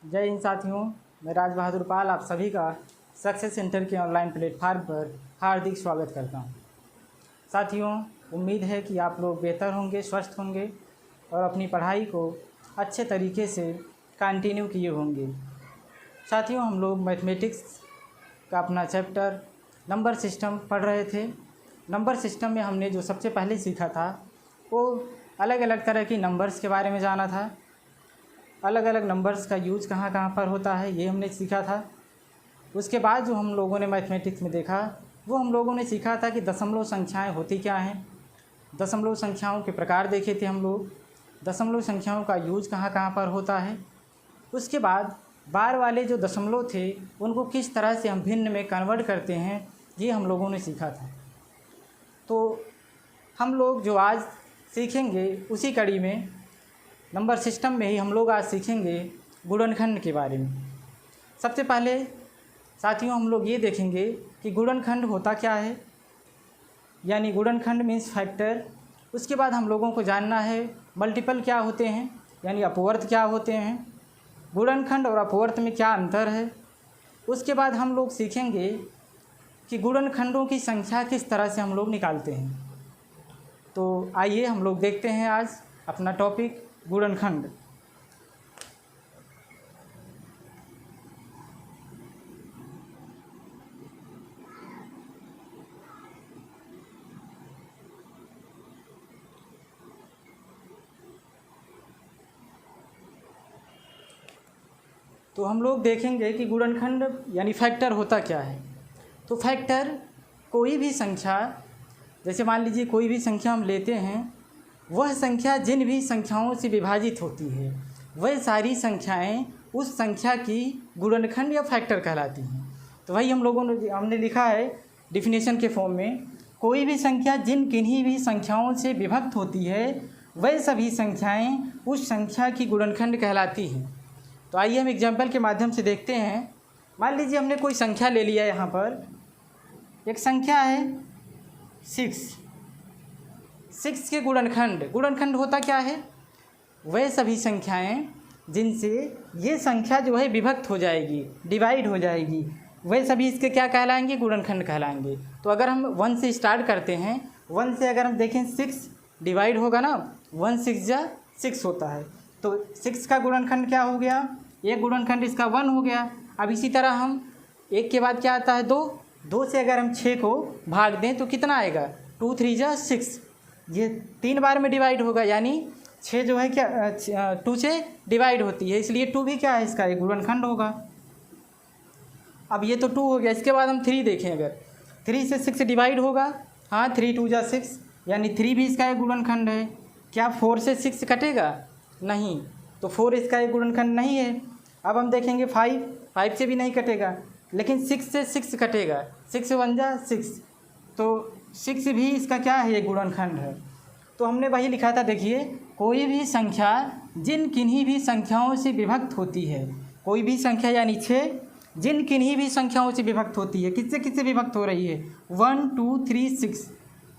जय हिंद साथियों, मैं राज बहादुर पाल आप सभी का सक्सेस सेंटर के ऑनलाइन प्लेटफार्म पर हार्दिक स्वागत करता हूं। साथियों, उम्मीद है कि आप लोग बेहतर होंगे, स्वस्थ होंगे और अपनी पढ़ाई को अच्छे तरीके से कंटिन्यू किए होंगे। साथियों, हम लोग मैथमेटिक्स का अपना चैप्टर नंबर सिस्टम पढ़ रहे थे। नंबर सिस्टम में हमने जो सबसे पहले सीखा था वो अलग अलग तरह की नंबर्स के बारे में जाना था। अलग अलग नंबर्स का यूज़ कहाँ कहाँ पर होता है ये हमने सीखा था। उसके बाद जो हम लोगों ने मैथमेटिक्स में देखा वो हम लोगों ने सीखा था कि दशमलव संख्याएं होती क्या हैं। दशमलव संख्याओं के प्रकार देखे थे हम लोग। दशमलव संख्याओं का यूज़ कहाँ कहाँ पर होता है। उसके बाद बार वाले जो दशमलव थे उनको किस तरह से हम भिन्न में कन्वर्ट करते हैं ये हम लोगों ने सीखा था। तो हम लोग जो आज सीखेंगे उसी कड़ी में नंबर सिस्टम में ही हम लोग आज सीखेंगे गुणनखंड के बारे में। सबसे पहले साथियों हम लोग ये देखेंगे कि गुणनखंड होता क्या है, यानी गुणनखंड मीन्स फैक्टर। उसके बाद हम लोगों को जानना है मल्टीपल क्या होते हैं, यानी अपवर्त क्या होते हैं, गुणनखंड और अपवर्त में क्या अंतर है। उसके बाद हम लोग सीखेंगे कि गुणनखंडों की संख्या किस तरह से हम लोग निकालते हैं। तो आइए हम लोग देखते हैं आज अपना टॉपिक गुणनखंड। तो हम लोग देखेंगे कि गुणनखंड यानी फैक्टर होता क्या है। तो फैक्टर कोई भी संख्या, जैसे मान लीजिए कोई भी संख्या हम लेते हैं, वह संख्या जिन भी संख्याओं से विभाजित होती है वह सारी संख्याएं उस संख्या की गुणनखंड या फैक्टर कहलाती हैं। तो वही हमने लिखा है डिफिनेशन के फॉर्म में, कोई भी संख्या जिन किन्हीं भी संख्याओं से विभक्त होती है वह सभी संख्याएं उस संख्या की गुणनखंड कहलाती हैं। तो आइए हम एग्जाम्पल के माध्यम से देखते हैं। मान लीजिए हमने कोई संख्या ले लिया, यहाँ पर एक संख्या है 6 के गुणनखंड होता क्या है, वह सभी संख्याएं जिनसे ये संख्या जो है विभक्त हो जाएगी, डिवाइड हो जाएगी, वह सभी इसके क्या कहलाएंगे, गुणनखंड कहलाएंगे। तो अगर हम 1 से स्टार्ट करते हैं, 1 से अगर हम देखें 6 डिवाइड होगा ना, 1 6 जा 6 होता है। तो 6 का गुणनखंड क्या हो गया, एक गुणनखंड इसका 1 हो गया। अब इसी तरह हम एक के बाद क्या आता है 2 से अगर हम 6 को भाग दें तो कितना आएगा, 2 3 जा 6, ये 3 बार में डिवाइड होगा, यानी 6 जो है क्या 2 से डिवाइड होती है, इसलिए 2 भी क्या है इसका एक गुणनखंड होगा। अब ये तो 2 हो गया। इसके बाद हम 3 देखें, अगर 3 से 6 डिवाइड होगा, हाँ 3 2 जा 6, यानी 3 भी इसका एक गुणनखंड है। क्या 4 से 6 कटेगा, नहीं, तो 4 इसका एक गुणनखंड नहीं है। अब हम देखेंगे 5 से भी नहीं कटेगा, लेकिन 6 से 6 कटेगा, 6 1 जा 6, तो 6 भी इसका क्या है, एक गुणनखंड है। तो हमने वही लिखा था, देखिए कोई भी संख्या जिन किन्हीं भी संख्याओं से विभक्त होती है, कोई भी संख्या यानी 6 जिन किन्हीं भी संख्याओं से विभक्त होती है, किससे किससे विभक्त हो रही है, 1 2 3 6,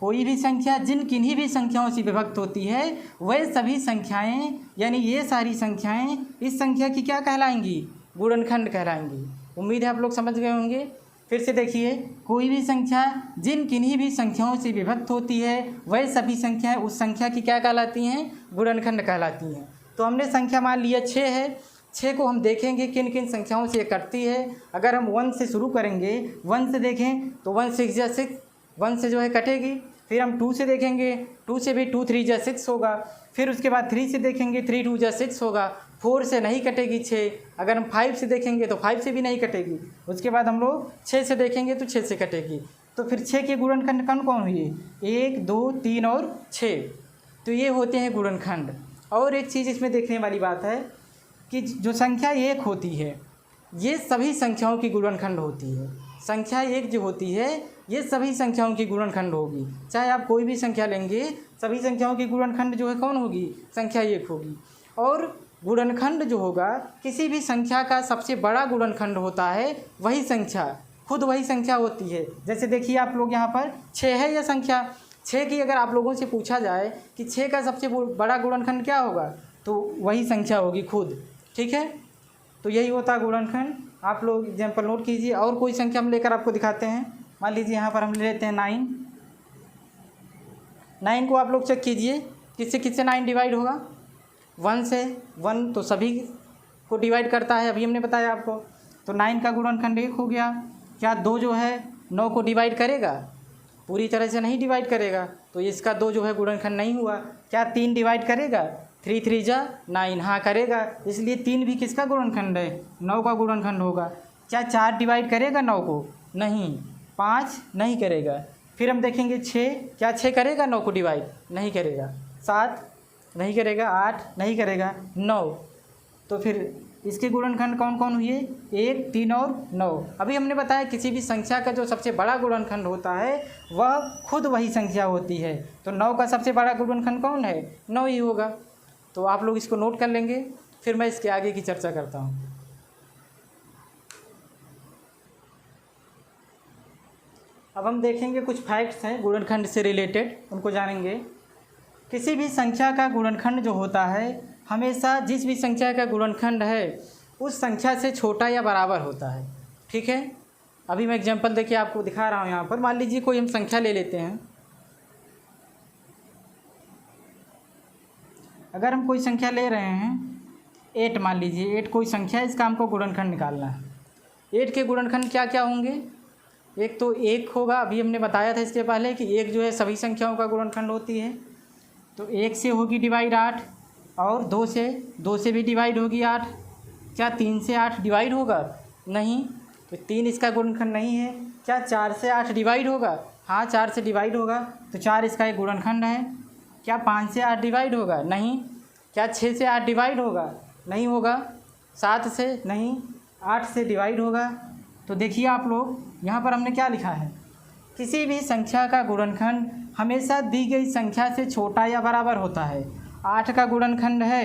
कोई भी संख्या जिन किन्हीं भी संख्याओं से विभक्त होती है वह सभी संख्याएं यानी ये सारी संख्याएं इस संख्या की क्या कहलाएंगी, गुणनखंड कहलाएंगी। उम्मीद है आप लोग समझ गए होंगे। फिर से देखिए, कोई भी संख्या जिन किन्हीं भी संख्याओं से विभक्त होती है वह सभी संख्याएं उस संख्या की क्या कहलाती हैं, गुणनखंड कहलाती हैं। तो हमने संख्या मान लिया 6 है, 6 को हम देखेंगे किन किन संख्याओं से कटती है। अगर हम 1 से शुरू करेंगे, 1 से देखें तो 1 6 जा 6, 1 से जो है कटेगी। फिर हम 2 से देखेंगे, 2 से भी 2 3 जा 6 होगा। फिर उसके बाद 3 से देखेंगे, 3 2 जा 6 होगा। 4 से नहीं कटेगी 6। अगर हम 5 से देखेंगे तो 5 से भी नहीं कटेगी। उसके बाद हम लोग 6 से देखेंगे तो 6 से कटेगी। तो फिर 6 के गुणनखंड कौन कौन हुए, 1 2 3 और 6, तो ये होते हैं गुणनखंड। और एक चीज़ इसमें देखने वाली बात है कि जो संख्या 1 होती है ये सभी संख्याओं की गुणनखंड होती है। संख्या 1 जो होती है ये सभी संख्याओं की गुणनखंड होगी। चाहे आप कोई भी संख्या लेंगे, सभी संख्याओं की गुणनखंड जो है कौन होगी, संख्या 1 होगी। और गुणनखंड जो होगा, किसी भी संख्या का सबसे बड़ा गुणनखंड होता है वही संख्या, खुद वही संख्या होती है। जैसे देखिए आप लोग यहाँ पर 6 है यह संख्या, 6 की अगर आप लोगों से पूछा जाए कि 6 का सबसे बड़ा गुणनखंड क्या होगा, तो वही संख्या होगी खुद, ठीक है। तो यही होता है गुणनखंड। आप लोग एग्जाम्पल नोट कीजिए। और कोई संख्या हम लेकर आपको दिखाते हैं। मान लीजिए यहाँ पर हम ले लेते हैं 9। 9 को आप लोग चेक कीजिए, किससे किससे 9 डिवाइड होगा? 1 से। 1 तो सभी को डिवाइड करता है, अभी हमने बताया आपको। तो 9 का गुणनखंड 1 हो गया। क्या 2 जो है 9 को डिवाइड करेगा? पूरी तरह से नहीं डिवाइड करेगा, तो इसका 2 जो है गुणनखंड नहीं हुआ। क्या 3 डिवाइड करेगा? 3 3 जा 9, हाँ करेगा, इसलिए 3 भी किसका गुणनखंड है? 9 का गुणनखंड होगा। क्या 4 डिवाइड करेगा 9 को? नहीं। 5 नहीं करेगा। फिर हम देखेंगे 6, क्या 6 करेगा 9 को डिवाइड? नहीं करेगा। 7 नहीं करेगा। 8 नहीं करेगा। 9। तो फिर इसके गुणनखंड कौन कौन हुए? 1, 3 और 9। अभी हमने बताया किसी भी संख्या का जो सबसे बड़ा गुणनखंड होता है वह खुद वही संख्या होती है। तो 9 का सबसे बड़ा गुणनखंड कौन है? 9 ही होगा। तो आप लोग इसको नोट कर लेंगे, फिर मैं इसके आगे की चर्चा करता हूँ। अब हम देखेंगे कुछ फैक्ट्स हैं गुणनखंड से रिलेटेड, उनको जानेंगे। किसी भी संख्या का गुणनखंड जो होता है हमेशा जिस भी संख्या का गुणनखंड है उस संख्या से छोटा या बराबर होता है। ठीक है, अभी मैं एग्जांपल देखिए आपको दिखा रहा हूँ। यहाँ पर मान लीजिए कोई हम संख्या ले लेते हैं। अगर हम कोई संख्या ले रहे हैं 8, मान लीजिए 8 कोई संख्या है, इसका हमको गुणनखंड निकालना है। 8 के गुणनखंड क्या क्या होंगे? एक तो 1 होगा, अभी हमने बताया था इसके पहले कि 1 जो है सभी संख्याओं का गुणनखंड होती है। तो 1 से होगी डिवाइड 8, और 2 से भी डिवाइड होगी 8। क्या 3 से 8 डिवाइड होगा? नहीं, तो 3 इसका गुणनखंड नहीं है। क्या 4 से 8 डिवाइड होगा? हाँ 4 से डिवाइड होगा, तो 4 इसका एक गुणनखंड है। क्या 5 से 8 डिवाइड होगा? नहीं। क्या 6 से 8 डिवाइड होगा? नहीं होगा। 7 से नहीं, 8 से डिवाइड होगा। तो देखिए आप लोग यहाँ पर हमने क्या लिखा है, किसी भी संख्या का गुणनखंड हमेशा दी गई संख्या से छोटा या बराबर होता है। 8 का गुणनखंड है,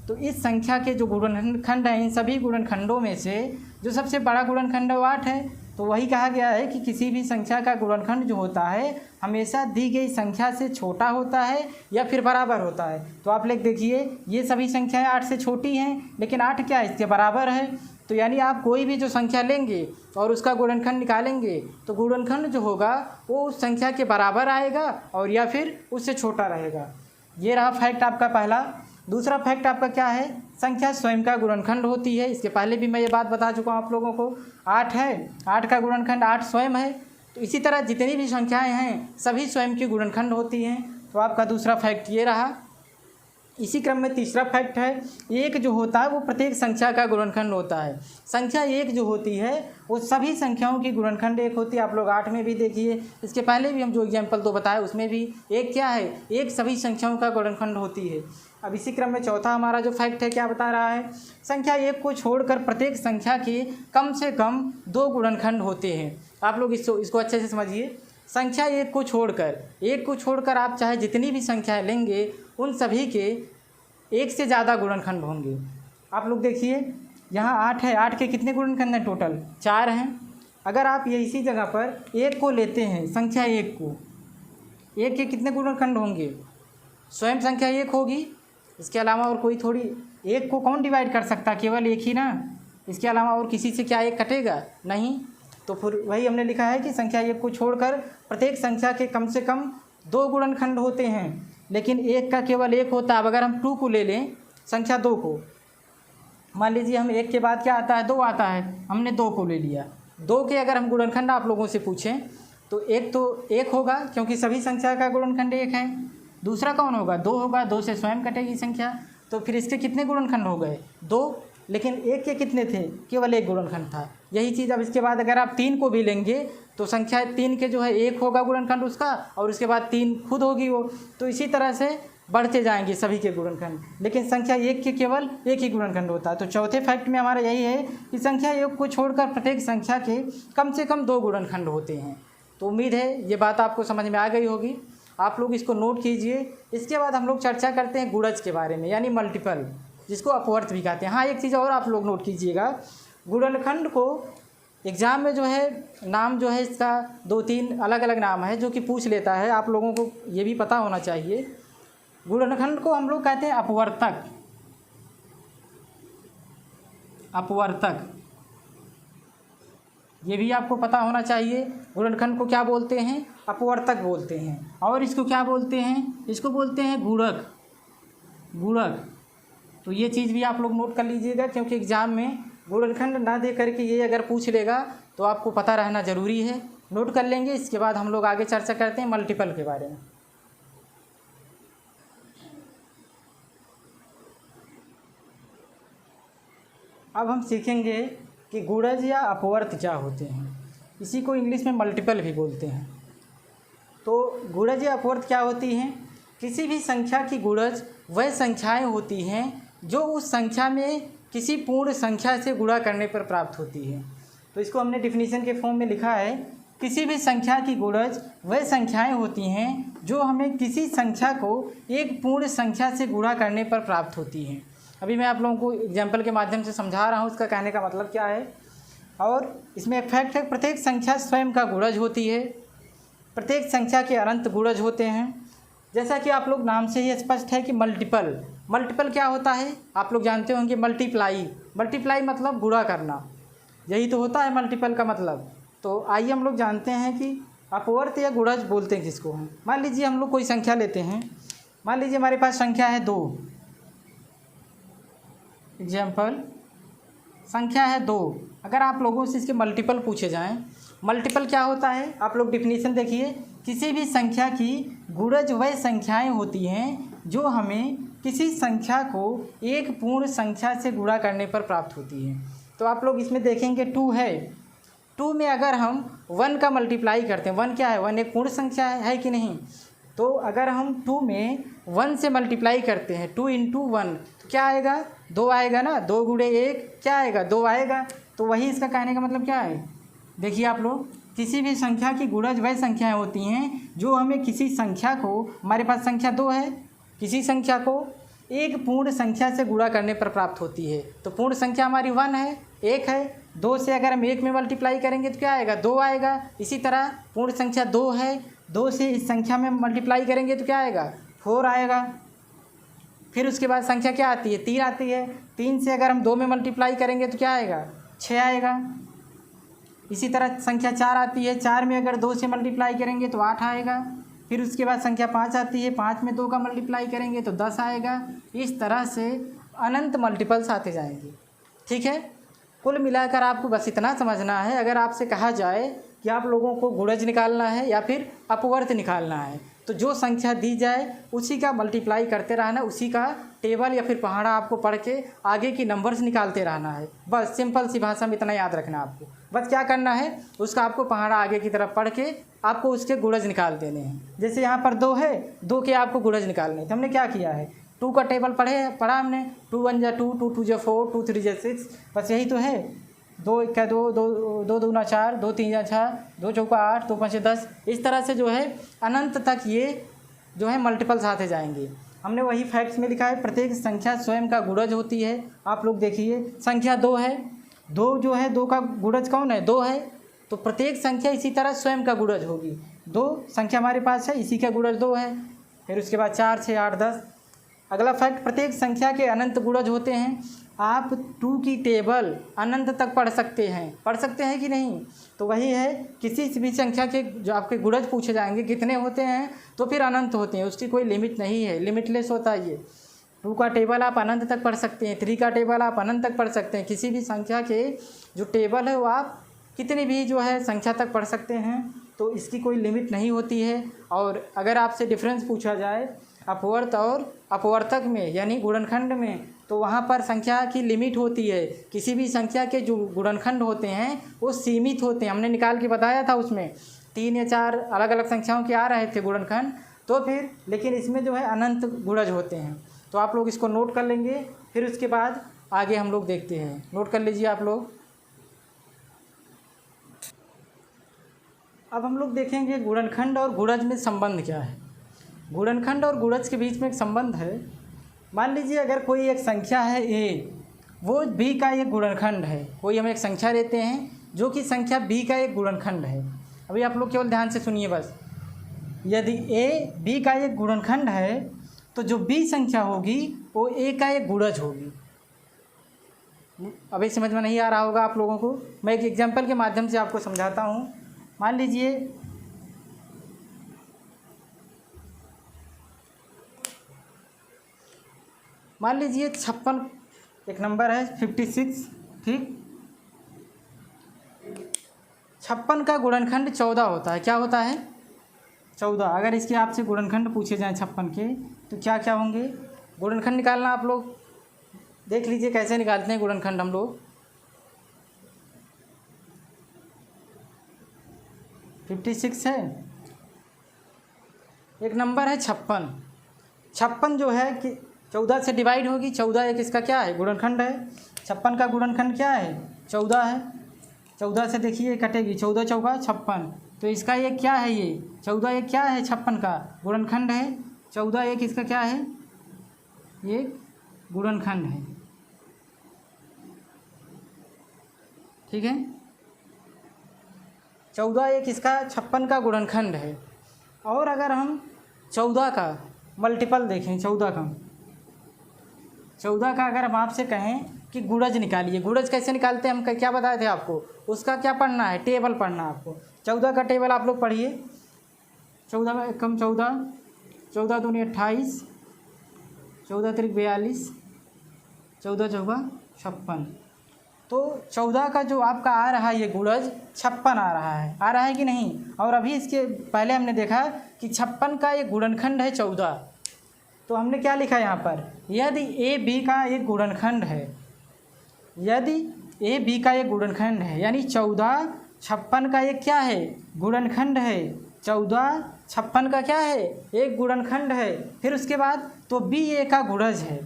तो इस संख्या के जो गुणनखंड हैं इन सभी गुणनखंडों में से जो सबसे बड़ा गुणनखंड है वो 8 है। तो वही कहा गया है कि किसी भी संख्या का गुणनखंड जो होता है हमेशा दी गई संख्या से छोटा होता है या फिर बराबर होता है। तो आप लोग देखिए ये सभी संख्याएं 8 से छोटी हैं, लेकिन 8 क्या है? इसके बराबर है। तो यानी आप कोई भी जो संख्या लेंगे और उसका गुणनखंड निकालेंगे तो गुणनखंड जो होगा वो उस संख्या के बराबर आएगा और या फिर उससे छोटा रहेगा। ये रहा फैक्ट आपका पहला। दूसरा फैक्ट आपका क्या है? संख्या स्वयं का गुणनखंड होती है। इसके पहले भी मैं ये बात बता चुका हूँ आप लोगों को। 8 है, 8 का गुणनखंड 8 स्वयं है। तो इसी तरह जितनी भी संख्याएं हैं सभी स्वयं की गुणनखंड होती हैं। तो आपका दूसरा फैक्ट ये रहा। इसी क्रम में तीसरा फैक्ट है, 1 जो होता है वो प्रत्येक संख्या का गुणनखंड होता है। संख्या 1 जो होती है वो सभी संख्याओं की गुणनखंड 1 होती है। आप लोग 8 में भी देखिए, इसके पहले भी हम जो एग्जाम्पल 2 बताए उसमें भी 1 क्या है? 1 सभी संख्याओं का गुणनखंड होती है। अब इसी क्रम में चौथा हमारा जो फैक्ट है क्या बता रहा है, संख्या 1 को छोड़कर प्रत्येक संख्या के कम से कम 2 गुणनखंड होते हैं। आप लोग इसको अच्छे से समझिए। संख्या 1 को छोड़कर आप चाहे जितनी भी संख्याएं लेंगे उन सभी के 1 से ज़्यादा गुणनखंड होंगे। आप लोग देखिए यहाँ 8 है, 8 के कितने गुणनखंड हैं? टोटल 4 हैं। अगर आप ये इसी जगह पर 1 को लेते हैं, संख्या 1 को, 1 के कितने गुणनखंड होंगे? स्वयं संख्या 1 होगी, इसके अलावा और कोई थोड़ी। 1 को कौन डिवाइड कर सकता? केवल 1 ही ना, इसके अलावा और किसी से क्या 1 कटेगा? नहीं। तो फिर वही हमने लिखा है कि संख्या 1 को छोड़कर प्रत्येक संख्या के कम से कम 2 गुणनखंड होते हैं, लेकिन 1 का केवल 1 होता है। अब अगर हम 2 को ले लें, संख्या 2 को, मान लीजिए हम 1 के बाद क्या आता है? 2 आता है, हमने 2 को ले लिया। 2 के अगर हम गुणनखंड आप लोगों से पूछें तो 1 होगा क्योंकि सभी संख्या का गुणनखंड 1 है। दूसरा कौन होगा? 2 होगा, 2 से स्वयं कटेगी संख्या। तो फिर इसके कितने गुणनखंड हो गए? 2। लेकिन 1 के कितने थे? केवल 1 गुणनखंड था। यही चीज़ अब इसके बाद अगर आप 3 को भी लेंगे तो संख्या 3 के जो है 1 होगा गुणनखंड उसका, और उसके बाद 3 खुद होगी वो। तो इसी तरह से बढ़ते जाएंगे सभी के गुणनखंड, लेकिन संख्या 1 के केवल 1 ही गुणनखंड होता है। तो चौथे फैक्ट में हमारा यही है कि संख्या 1 को छोड़कर प्रत्येक संख्या के कम से कम 2 गुणनखंड होते हैं। तो उम्मीद है ये बात आपको समझ में आ गई होगी। आप लोग इसको नोट कीजिए। इसके बाद हम लोग चर्चा करते हैं गुणज के बारे में, यानी मल्टीपल, जिसको अपवर्त भी कहते हैं। हाँ, एक चीज़ और आप लोग नोट कीजिएगा, गुणनखंड को एग्ज़ाम में जो है नाम जो है इसका 2-3 अलग अलग नाम है जो कि पूछ लेता है। आप लोगों को ये भी पता होना चाहिए। गुणनखंड को हम लोग कहते हैं अपवर्तक। अपवर्तक, ये भी आपको पता होना चाहिए। गुणनखंड को क्या बोलते हैं? अपवर्तक बोलते हैं। और इसको क्या बोलते हैं? इसको बोलते हैं गुणक। गुणक, तो ये चीज़ भी आप लोग नोट कर लीजिएगा, क्योंकि एग्ज़ाम में गुणनखंड ना दे करके ये अगर पूछ लेगा तो आपको पता रहना ज़रूरी है। नोट कर लेंगे। इसके बाद हम लोग आगे चर्चा करते हैं मल्टीपल के बारे में। अब हम सीखेंगे कि गुणज या अपवर्त क्या होते हैं। इसी को इंग्लिश में मल्टीपल भी बोलते हैं। तो गुणज या अपवर्त क्या होती हैं? किसी भी संख्या की गुणज वह संख्याएं होती हैं जो उस संख्या में किसी पूर्ण संख्या से गुणा करने पर प्राप्त होती है। तो इसको हमने डिफिनीशन के फॉर्म में लिखा है, किसी भी संख्या की गुणज वह संख्याएं होती हैं जो हमें किसी संख्या को एक पूर्ण संख्या से गुणा करने पर प्राप्त होती हैं। अभी मैं आप लोगों को एग्जाम्पल के माध्यम से समझा रहा हूँ उसका कहने का मतलब क्या है। और इसमें एक फैक्ट है, प्रत्येक संख्या स्वयं का गुणज होती है। प्रत्येक संख्या के अनंत गुणज होते हैं। जैसा कि आप लोग नाम से ही स्पष्ट है कि मल्टीपल, मल्टीपल क्या होता है आप लोग जानते होंगे। मल्टीप्लाई, मल्टीप्लाई मतलब गुणा करना, यही तो होता है मल्टीपल का मतलब। तो आइए हम लोग जानते हैं कि अपवर्त या गुणज बोलते हैं किसको हैं। मान लीजिए हम लोग कोई संख्या लेते हैं। मान लीजिए हमारे पास संख्या है 2। एग्जाम्पल, संख्या है 2। अगर आप लोगों से इसके मल्टीपल पूछे जाएं, मल्टीपल क्या होता है आप लोग डिफिनीशन देखिए। किसी भी संख्या की गुणज वह संख्याएं होती हैं जो हमें किसी संख्या को एक पूर्ण संख्या से गुणा करने पर प्राप्त होती है। तो आप लोग इसमें देखेंगे 2 है। 2 में अगर हम 1 का मल्टीप्लाई करते हैं, 1 क्या है? 1 एक पूर्ण संख्या है कि नहीं? तो अगर हम 2 में 1 से मल्टीप्लाई करते हैं, 2 × 1 तो क्या आएगा? 2 आएगा ना। 2 × 1 क्या आएगा? 2 आएगा। तो वही इसका कहने का मतलब क्या है? देखिए आप लोग, किसी भी संख्या की गुणज वह संख्याएं होती हैं जो हमें किसी संख्या को, हमारे पास संख्या 2 है, किसी संख्या को एक पूर्ण संख्या से गुणा करने पर प्राप्त होती है। तो पूर्ण संख्या हमारी 1 है, 1 है। 2 से अगर हम 1 में मल्टीप्लाई करेंगे तो क्या आएगा? 2 आएगा। इसी तरह पूर्ण संख्या 2 है, 2 से इस संख्या में मल्टीप्लाई करेंगे तो क्या आएगा? 4 आएगा। फिर उसके बाद संख्या क्या आती है? 3 आती है। 3 से अगर हम 2 में मल्टीप्लाई करेंगे तो क्या आएगा? 6 आएगा। इसी तरह संख्या 4 आती है। 4 में अगर 2 से मल्टीप्लाई करेंगे तो 8 आएगा। फिर उसके बाद संख्या 5 आती है। 5 में 2 का मल्टीप्लाई करेंगे तो 10 आएगा। इस तरह से अनंत मल्टीपल्स आते जाएंगे। ठीक है, कुल मिलाकर आपको बस इतना समझना है। अगर आपसे कहा जाए कि आप लोगों को गुणज निकालना है या फिर अपवर्त निकालना है, तो जो संख्या दी जाए उसी का मल्टीप्लाई करते रहना, उसी का टेबल या फिर पहाड़ा आपको पढ़ के आगे की नंबर्स निकालते रहना है। बस सिंपल सी भाषा में इतना याद रखना आपको। बस क्या करना है, उसका आपको पहाड़ा आगे की तरफ पढ़ के आपको उसके गुणज निकाल देने हैं। जैसे यहाँ पर 2 है, 2 के आपको गुणज निकालने, तो हमने क्या किया है? 2 का टेबल पढ़ा हमने। 2 × 1 = 2, 2 × 2 = 4, 2 × 3 = 6। बस यही तो है। 2 × 1 = 2, 2 × 2 = 4, 2 × 3 = 6, 2 × 4 = 8, 2 × 5 = 10। इस तरह से जो है अनंत तक ये जो है मल्टीपल्स आते जाएंगे। हमने वही फैक्ट्स में लिखा है, प्रत्येक संख्या स्वयं का गुणज होती है। आप लोग देखिए, संख्या 2 है, 2 जो है 2 का गुणज कौन है? 2 है। तो प्रत्येक संख्या इसी तरह स्वयं का गुणज होगी। 2 संख्या हमारे पास है, इसी का गुणज 2 है। फिर उसके बाद 4, 6, 8, 10। अगला फैक्ट, प्रत्येक संख्या के अनंत गुणज होते हैं। आप 2 की टेबल अनंत तक पढ़ सकते हैं कि नहीं? तो वही है, किसी भी संख्या के जो आपके गुणज पूछे जाएंगे कितने होते हैं, तो फिर अनंत होते हैं, उसकी कोई लिमिट नहीं है, लिमिटलेस होता है ये। 2 का टेबल आप अनंत तक पढ़ सकते हैं, 3 का टेबल आप अनंत तक पढ़ सकते हैं। किसी भी संख्या के जो टेबल है वो आप कितनी भी जो है संख्या तक पढ़ सकते हैं, तो इसकी कोई लिमिट नहीं होती है। और अगर आपसे डिफरेंस पूछा जाए अपवर्त और अपवर्तक में यानी गुणनखंड में, तो वहाँ पर संख्या की लिमिट होती है। किसी भी संख्या के जो गुणनखंड होते हैं वो सीमित होते हैं। हमने निकाल के बताया था, उसमें 3 या 4 अलग अलग संख्याओं के आ रहे थे गुणनखंड, तो फिर लेकिन इसमें जो है अनंत गुणज होते हैं। तो आप लोग इसको नोट कर लेंगे, फिर उसके बाद आगे हम लोग देखते हैं। नोट कर लीजिए आप लोग। अब हम लोग देखेंगे गुणनखंड और गुणज में संबंध क्या है। गुणनखंड और गुणज के बीच में एक संबंध है। मान लीजिए अगर कोई एक संख्या है a, वो b का एक गुणनखंड है। कोई हम एक संख्या लेते हैं जो कि संख्या b का एक गुणनखंड है। अभी आप लोग केवल ध्यान से सुनिए बस। यदि a b का एक गुणनखंड है तो जो b संख्या होगी वो a का एक गुणज होगी। अभी समझ में नहीं आ रहा होगा आप लोगों को। मैं एक एग्जांपल के माध्यम से आपको समझाता हूँ। मान लीजिए मान लीजिए 56 एक नंबर है 56, ठीक। 56 का गुणनखंड 14 होता है। क्या होता है? 14। अगर इसके आपसे गुणनखंड पूछे जाएँ 56 के तो क्या क्या होंगे? गुणनखंड निकालना आप लोग देख लीजिए कैसे निकालते हैं गुणनखंड हम लोग। 56 है, एक नंबर है 56। 56 जो है कि 14 से डिवाइड होगी। 14 एक इसका क्या है? गुणनखंड है। 56 का गुणनखंड क्या है? 14 है। 14 से देखिए कटेगी, 14 चौका 56। तो इसका ये क्या है? ये 14 एक क्या है? 56 का गुणनखंड है। 14 एक इसका क्या है? ये गुणनखंड है, ठीक है। 14 एक इसका 56 का गुणनखंड है। और अगर हम 14 का मल्टीपल देखें, 14 का अगर हम आपसे कहें कि गुणज निकालिए, गुणज कैसे निकालते हैं? हम क्या बताए थे आपको? उसका क्या पढ़ना है? टेबल पढ़ना है आपको। 14 का टेबल आप लोग पढ़िए। 14 में कम 14, 14 दूनी 28, 14 तिरिक 42, 14 चौका 56। तो 14 का जो आपका आ रहा है ये गुणज 56 आ रहा है कि नहीं? और अभी इसके पहले हमने देखा कि 56 का एक गुणनखंड है 14। तो हमने क्या लिखा यहाँ पर? यदि ए बी का एक गुणनखंड है, यदि ए बी का एक गुणनखंड है, यानी 14 56 का एक क्या है? गुणनखंड है। 14 56 का क्या है? एक गुणनखंड है। फिर उसके बाद तो बी ए का गुणज है।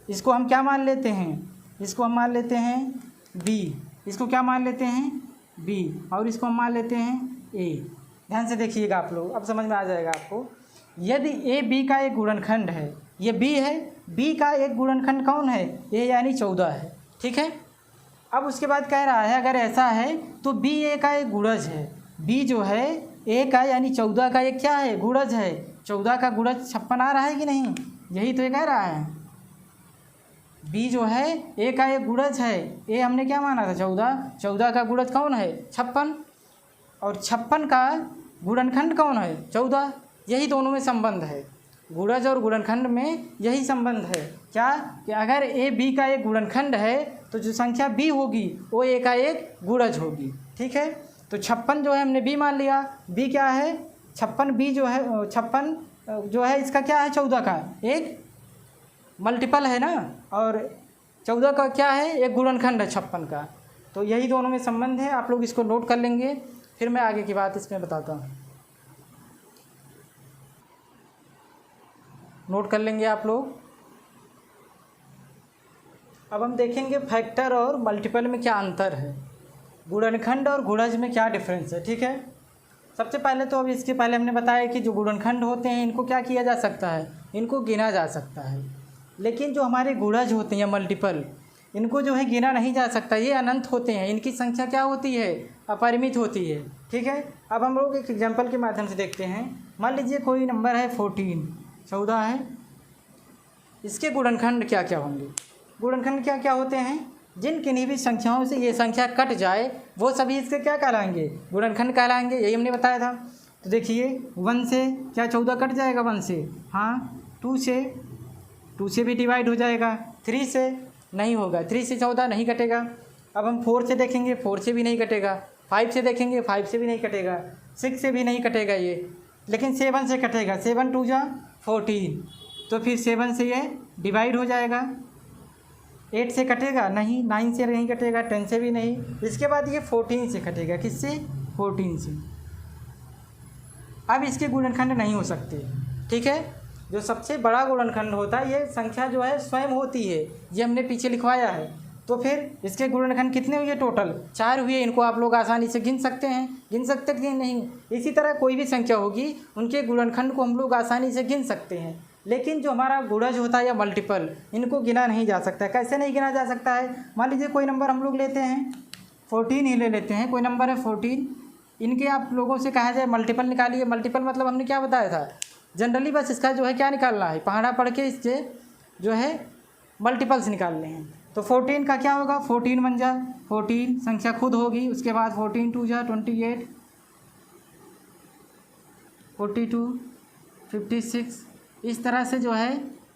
इसको हम क्या मान लेते हैं? इसको हम मान लेते हैं बी। इसको क्या मान लेते हैं? बी। और इसको हम मान लेते हैं ए। ध्यान से देखिएगा आप लोग, अब समझ में आ जाएगा आपको। यदि ए बी का एक गुणनखंड है, ये बी है, बी का एक गुणनखंड कौन है? ए यानी 14 है, ठीक है। अब उसके बाद कह रहा है अगर ऐसा है तो बी ए का एक गुणज है। बी जो है ए का यानी 14 का एक क्या है? गुणज है। 14 का गुणज 56 आ रहा है कि नहीं? यही तो ये कह रहा है। बी जो है ए का एक गुणज है। ए हमने क्या माना था? 14। 14 का गुणज कौन है? 56। और 56 का गुणनखंड कौन है? 14। यही दोनों में संबंध है, गुणज और गुणनखंड में यही संबंध है। क्या कि अगर ए बी का एक गुणनखंड है तो जो संख्या बी होगी वो ए का एक गुणज होगी, ठीक है। तो 56 जो है हमने बी मान लिया। बी क्या है? 56 बी जो है 56 जो है इसका क्या है? 14 का एक मल्टीपल है ना, और 14 का क्या है? एक गुणनखंड है 56 का। तो यही दोनों में संबंध है। आप लोग इसको नोट कर लेंगे, फिर मैं आगे की बात इसमें बताता हूँ। नोट कर लेंगे आप लोग। अब हम देखेंगे फैक्टर और मल्टीपल में क्या अंतर है, गुणनखंड और गुणज में क्या डिफरेंस है, ठीक है। सबसे पहले तो अब इसके पहले हमने बताया कि जो गुणनखंड होते हैं इनको क्या किया जा सकता है? इनको गिना जा सकता है। लेकिन जो हमारे गुणज होते हैं मल्टीपल, इनको जो है गिना नहीं जा सकता, ये अनंत होते हैं। इनकी संख्या क्या होती है? अपरिमित होती है, ठीक है। अब हम लोग एक एग्जांपल के माध्यम से देखते हैं। मान लीजिए कोई नंबर है 14, 14 है। इसके गुणनखंड क्या क्या होंगे? गुणनखंड क्या क्या होते हैं? जिन किन्हीं भी संख्याओं से ये संख्या कट जाए वो सभी इसके क्या कहलाएंगे? गुणनखंड कहलाएंगे। यही हमने बताया था। तो देखिए 1 से क्या 14 कट जाएगा? 1 से, हाँ। 2 से भी डिवाइड हो जाएगा। 3 से नहीं होगा, 3 से 14 नहीं कटेगा। अब हम 4 से देखेंगे, 4 से भी नहीं कटेगा। 5 से देखेंगे, 5 से भी नहीं कटेगा। 6 से भी नहीं कटेगा ये, लेकिन 7 से कटेगा। 7 2 जा 14, तो फिर 7 से ये डिवाइड हो जाएगा। 8 से कटेगा नहीं, 9 से नहीं कटेगा, 10 से भी नहीं। इसके बाद ये 14 से कटेगा। किससे? 14 से। अब इसके गुणनखंड नहीं हो सकते, ठीक है। जो सबसे बड़ा गुणनखंड होता है ये संख्या जो है स्वयं होती है, ये हमने पीछे लिखवाया है। तो फिर इसके गुणनखंड कितने हुए? टोटल 4 हुए। इनको आप लोग आसानी से गिन सकते हैं, गिन सकते कि नहीं? इसी तरह कोई भी संख्या होगी उनके गुणनखंड को हम लोग आसानी से गिन सकते हैं। लेकिन जो हमारा गुणज होता है या मल्टीपल, इनको गिना नहीं जा सकता है। कैसे नहीं गिना जा सकता है? मान लीजिए कोई नंबर हम लोग लेते हैं 14 ही ले लेते हैं। कोई नंबर है 14, इनके आप लोगों से कहा जाए मल्टीपल निकालिए। मल्टीपल मतलब हमने क्या बताया था? जनरली बस इसका जो है क्या निकालना है? पहाड़ा पढ़ के इसके जो है मल्टीपल्स निकालने हैं। तो 14 का क्या होगा, 14 बन जा, 14 संख्या खुद होगी, उसके बाद 14 2 जा 28, 42, 56, इस तरह से जो है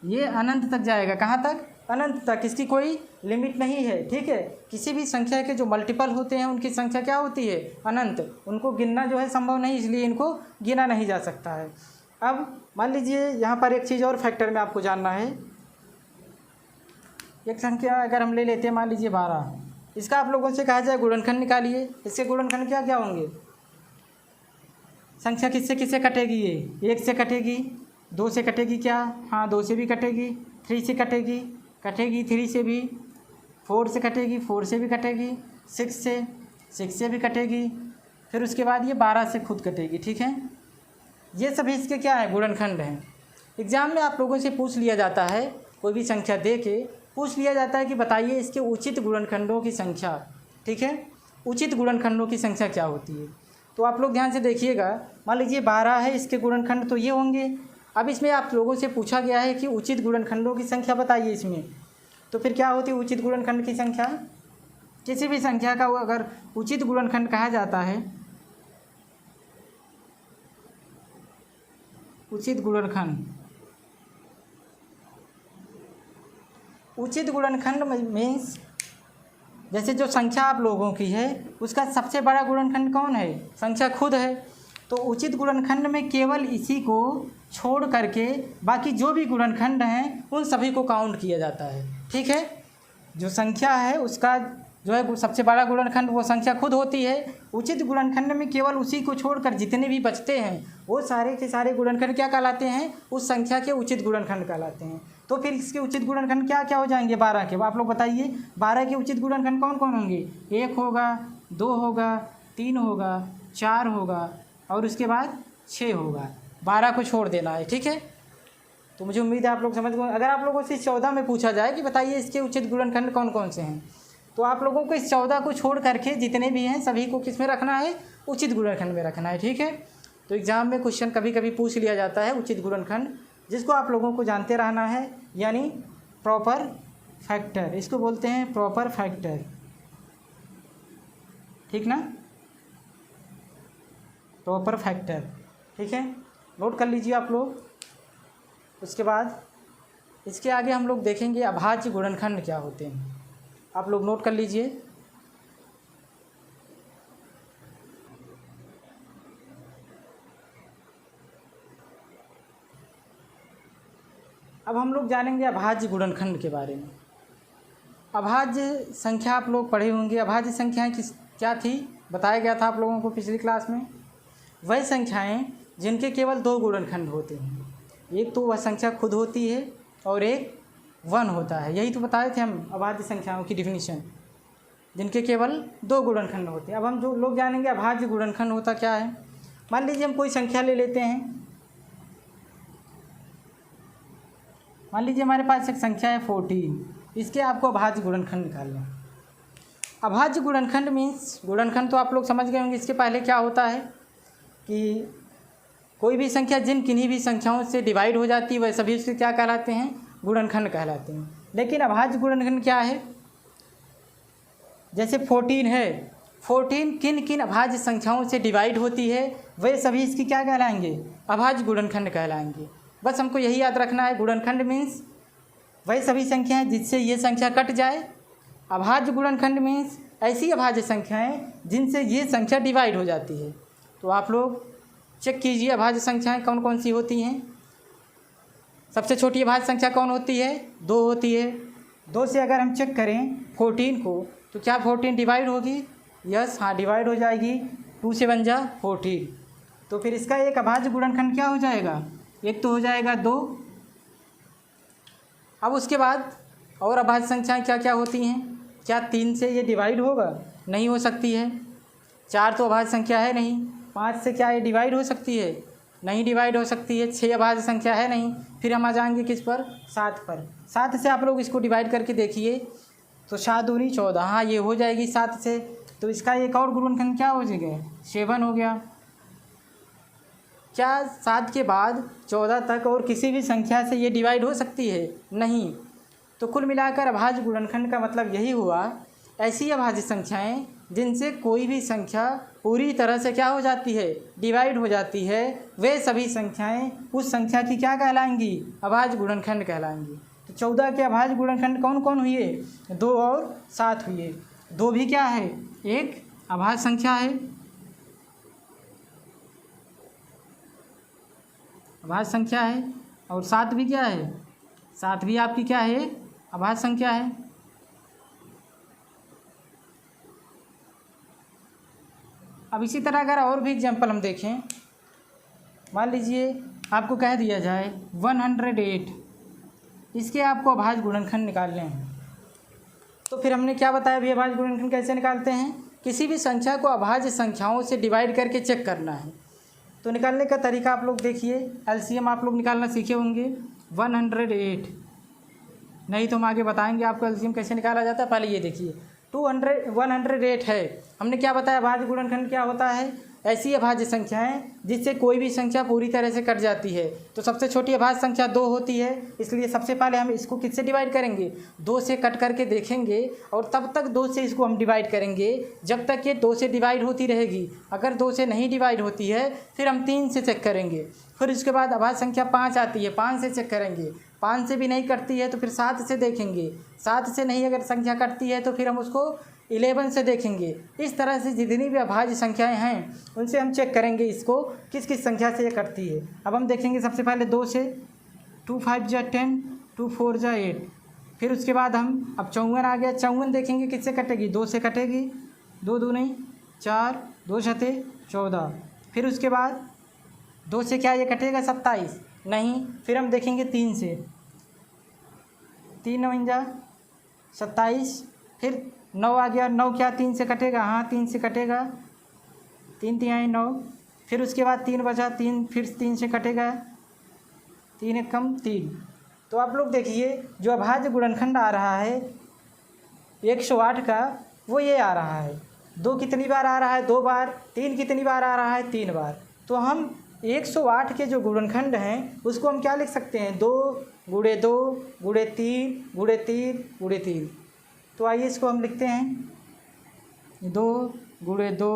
ये अनंत तक जाएगा। कहाँ तक, अनंत तक, इसकी कोई लिमिट नहीं है, ठीक है। किसी भी संख्या के जो मल्टीपल होते हैं उनकी संख्या क्या होती है, अनंत, उनको गिनना जो है संभव नहीं, इसलिए इनको गिना नहीं जा सकता है। अब मान लीजिए यहाँ पर एक चीज़ और फैक्टर में आपको जानना है, एक संख्या अगर हम ले लेते हैं मान लीजिए 12, इसका आप लोगों से कहा जाए गुणनखंड निकालिए, इसके गुणनखंड क्या क्या होंगे, संख्या किससे किससे कटेगी, ये 1 से कटेगी, 2 से कटेगी क्या, हाँ 2 से भी कटेगी, 3 से कटेगी, 3 से भी, 4 से कटेगी, 4 से भी कटेगी, 6 से भी कटेगी, फिर उसके बाद ये 12 से खुद कटेगी, ठीक है। ये सभी इसके क्या है, गुणनखंड हैं। एग्ज़ाम में आप लोगों से पूछ लिया जाता है, कोई भी संख्या दे के पूछ लिया जाता है कि बताइए इसके उचित गुणनखंडों की संख्या, ठीक है, उचित गुणनखंडों की संख्या क्या होती है। तो आप लोग ध्यान से देखिएगा, मान लीजिए 12 है, इसके गुणनखंड तो ये होंगे। अब इसमें आप लोगों से पूछा गया है कि उचित गुणनखंडों की संख्या बताइए इसमें, तो फिर क्या होती है उचित गुणनखंड की संख्या, किसी भी संख्या का अगर उचित गुणनखंड कहा जाता है, उचित गुणनखंड, उचित गुणनखंड मीन्स जैसे जो संख्या आप लोगों की है उसका सबसे बड़ा गुणनखंड कौन है, संख्या खुद है। तो उचित गुणनखंड में केवल इसी को छोड़ करके बाकी जो भी गुणनखंड हैं उन सभी को काउंट किया जाता है, ठीक है। जो संख्या है उसका जो है सबसे बड़ा गुणनखंड वो संख्या खुद होती है। उचित गुणनखंड में केवल उसी को छोड़कर जितने भी बचते हैं वो सारे के सारे गुणनखंड क्या कहलाते हैं, उस संख्या के उचित गुणनखंड कहलाते हैं। तो फिर इसके उचित गुणनखंड क्या क्या हो जाएंगे 12 के, आप लोग बताइए 12 के उचित गुणनखंड कौन कौन होंगे, 1 होगा, 2 होगा, 3 होगा, 4 होगा और उसके बाद 6 होगा, 12 को छोड़ देना है, ठीक है। तो मुझे उम्मीद है आप लोग समझ गए। अगर आप लोगों से 14 में पूछा जाए कि बताइए इसके उचित गुणनखंड कौन कौन से हैं, तो आप लोगों को इस 14 को छोड़ करके जितने भी हैं सभी को किस में रखना है, उचित गुणनखंड में रखना है, ठीक है। तो एग्ज़ाम में क्वेश्चन कभी कभी पूछ लिया जाता है उचित गुणनखंड, जिसको आप लोगों को जानते रहना है, यानी प्रॉपर फैक्टर, इसको बोलते हैं प्रॉपर फैक्टर, ठीक ना, प्रॉपर फैक्टर, ठीक है, नोट कर लीजिए आप लोग। उसके बाद इसके आगे हम लोग देखेंगे अभाज्य गुणनखंड क्या होते हैं, आप लोग नोट कर लीजिए। अब हम लोग जानेंगे अभाज्य गुणनखंड के बारे में। अभाज्य संख्या आप लोग पढ़े होंगे, अभाज्य संख्याएं किस क्या थी, बताया गया था आप लोगों को पिछली क्लास में। वह संख्याएं जिनके केवल 2 गुणनखंड होते हैं, एक तो वह संख्या खुद होती है और एक 1 होता है, यही तो बताए थे हम अभाज्य संख्याओं की डिफिनीशन, जिनके केवल 2 गुणनखंड होते हैं। अब हम जो लोग जानेंगे अभाज्य गुणनखंड होता क्या है। मान लीजिए हम कोई संख्या ले लेते हैं, मान लीजिए हमारे पास एक संख्या है 14, इसके आपको अभाज्य गुणनखंड निकालना है। अभाज्य गुणनखंड मीन्स, गुणनखंड तो आप लोग समझ गए होंगे, इसके पहले क्या होता है कि कोई भी संख्या जिन किन्हीं भी संख्याओं से डिवाइड हो जाती है वह सभी उसके क्या कहलाते हैं, गुणनखंड कहलाते हैं। लेकिन अभाज्य गुणनखंड क्या है, जैसे 14 है, 14 किन किन अभाज्य संख्याओं से डिवाइड होती है वे सभी इसकी क्या कहलाएंगे, अभाज्य गुणनखंड कहलाएंगे। बस हमको यही याद रखना है, गुणनखंड मीन्स वही सभी संख्याएं जिससे ये संख्या कट जाए। अभाज्य गुणनखंड मीन्स ऐसी अभाज्य संख्याएं जिनसे ये संख्या डिवाइड हो जाती है। तो आप लोग चेक कीजिए अभाज्य संख्याएं कौन कौन सी होती हैं। सबसे छोटी अभाज्य संख्या कौन होती है, 2 होती है। 2 से अगर हम चेक करें 14 को, तो क्या 14 डिवाइड होगी, यस हाँ डिवाइड हो जाएगी, 2 से बन जा 14। तो फिर इसका एक अभाज्य गुणनखंड क्या हो जाएगा, एक तो हो जाएगा 2। अब उसके बाद और अभाज्य संख्याएं क्या क्या होती हैं, क्या 3 से ये डिवाइड होगा, नहीं हो सकती है। 4 तो अभाज्य संख्या है नहीं। 5 से क्या ये डिवाइड हो सकती है, नहीं डिवाइड हो सकती है। 6 अभाज्य संख्या है नहीं। फिर हम आ जाएंगे किस पर, 7 पर। 7 से आप लोग इसको डिवाइड करके देखिए तो 7 दूनी 14, हाँ ये हो जाएगी 7 से। तो इसका एक और गुणनखंड क्या हो जाएगा, 7 हो गया। क्या 7 के बाद 14 तक और किसी भी संख्या से ये डिवाइड हो सकती है, नहीं। तो कुल मिलाकर अभाज्य गुणनखंड का मतलब यही हुआ, ऐसी अभाज्य संख्याएं जिनसे कोई भी संख्या पूरी तरह से क्या हो जाती है, डिवाइड हो जाती है, वे सभी संख्याएं उस संख्या की क्या कहलाएंगी, अभाज्य गुणनखंड कहलाएंगी। तो 14 के अभाज्य गुणनखंड कौन कौन हुए, 2 और 7 हुए। 2 भी क्या है, एक अभाज्य संख्या है, अभाज्य संख्या है, और 7 भी क्या है, 7 भी आपकी क्या है, अभाज्य संख्या है। अब इसी तरह अगर और भी एग्जाम्पल हम देखें, मान लीजिए आपको कह दिया जाए 108, इसके आपको अभाज्य गुणनखंड निकालने हैं। तो फिर हमने क्या बताया भी, अभाज्य गुणनखंड कैसे निकालते हैं, किसी भी संख्या को अभाज्य संख्याओं से डिवाइड करके चेक करना है। तो निकालने का तरीका आप लोग देखिए, एलसीएम आप लोग निकालना सीखे होंगे। 108, नहीं तो हम आगे बताएंगे आपको एलसीएम कैसे निकाला जाता है। पहले ये देखिए 108 है, हमने क्या बताया, अभाज्य गुणनखंड क्या होता है, ऐसी अभाज्य संख्याएं जिससे कोई भी संख्या पूरी तरह से कट जाती है। तो सबसे छोटी अभाज्य संख्या 2 होती है, इसलिए सबसे पहले हम इसको किससे डिवाइड करेंगे, 2 से कट करके देखेंगे, और तब तक 2 से इसको हम डिवाइड करेंगे जब तक ये 2 से डिवाइड होती रहेगी। अगर 2 से नहीं डिवाइड होती है फिर हम 3 से चेक करेंगे। फिर उसके बाद अभाज्य संख्या 5 आती है, 5 से चेक करेंगे, 5 से भी नहीं कटती है तो फिर 7 से देखेंगे, 7 से नहीं अगर संख्या कटती है तो फिर हम उसको 11 से देखेंगे। इस तरह से जितनी भी अभाज्य संख्याएं हैं उनसे हम चेक करेंगे इसको किस किस संख्या से ये कटती है। अब हम देखेंगे सबसे पहले 2 से, 2 5 जा 10, 2 4 जा 8। फिर उसके बाद हम अब 54 आ गया, 54 देखेंगे किससे कटेगी, 2 से कटेगी, 2 2 नहीं 4, 2 छते 14। फिर उसके बाद 2 से क्या ये कटेगा 27, नहीं। फिर हम देखेंगे 3 से, 3 9 जा 27। फिर 9 आ गया, 9 क्या 3 से कटेगा, हाँ 3 से कटेगा, 3 3 9। फिर उसके बाद 3 बचा, 3 फिर 3 से कटेगा, 3 एक कम 3। तो आप लोग देखिए जो अभाज्य गुणनखंड आ रहा है 108 का, वो ये आ रहा है। 2 कितनी बार आ रहा है, 2 बार। 3 कितनी बार आ रहा है, 3 बार। तो हम 108 के जो गुणनखंड हैं उसको हम क्या लिख सकते हैं, 2 × 2 × 3 × 3 × 3। तो आइए इसको हम लिखते हैं, 2 × 2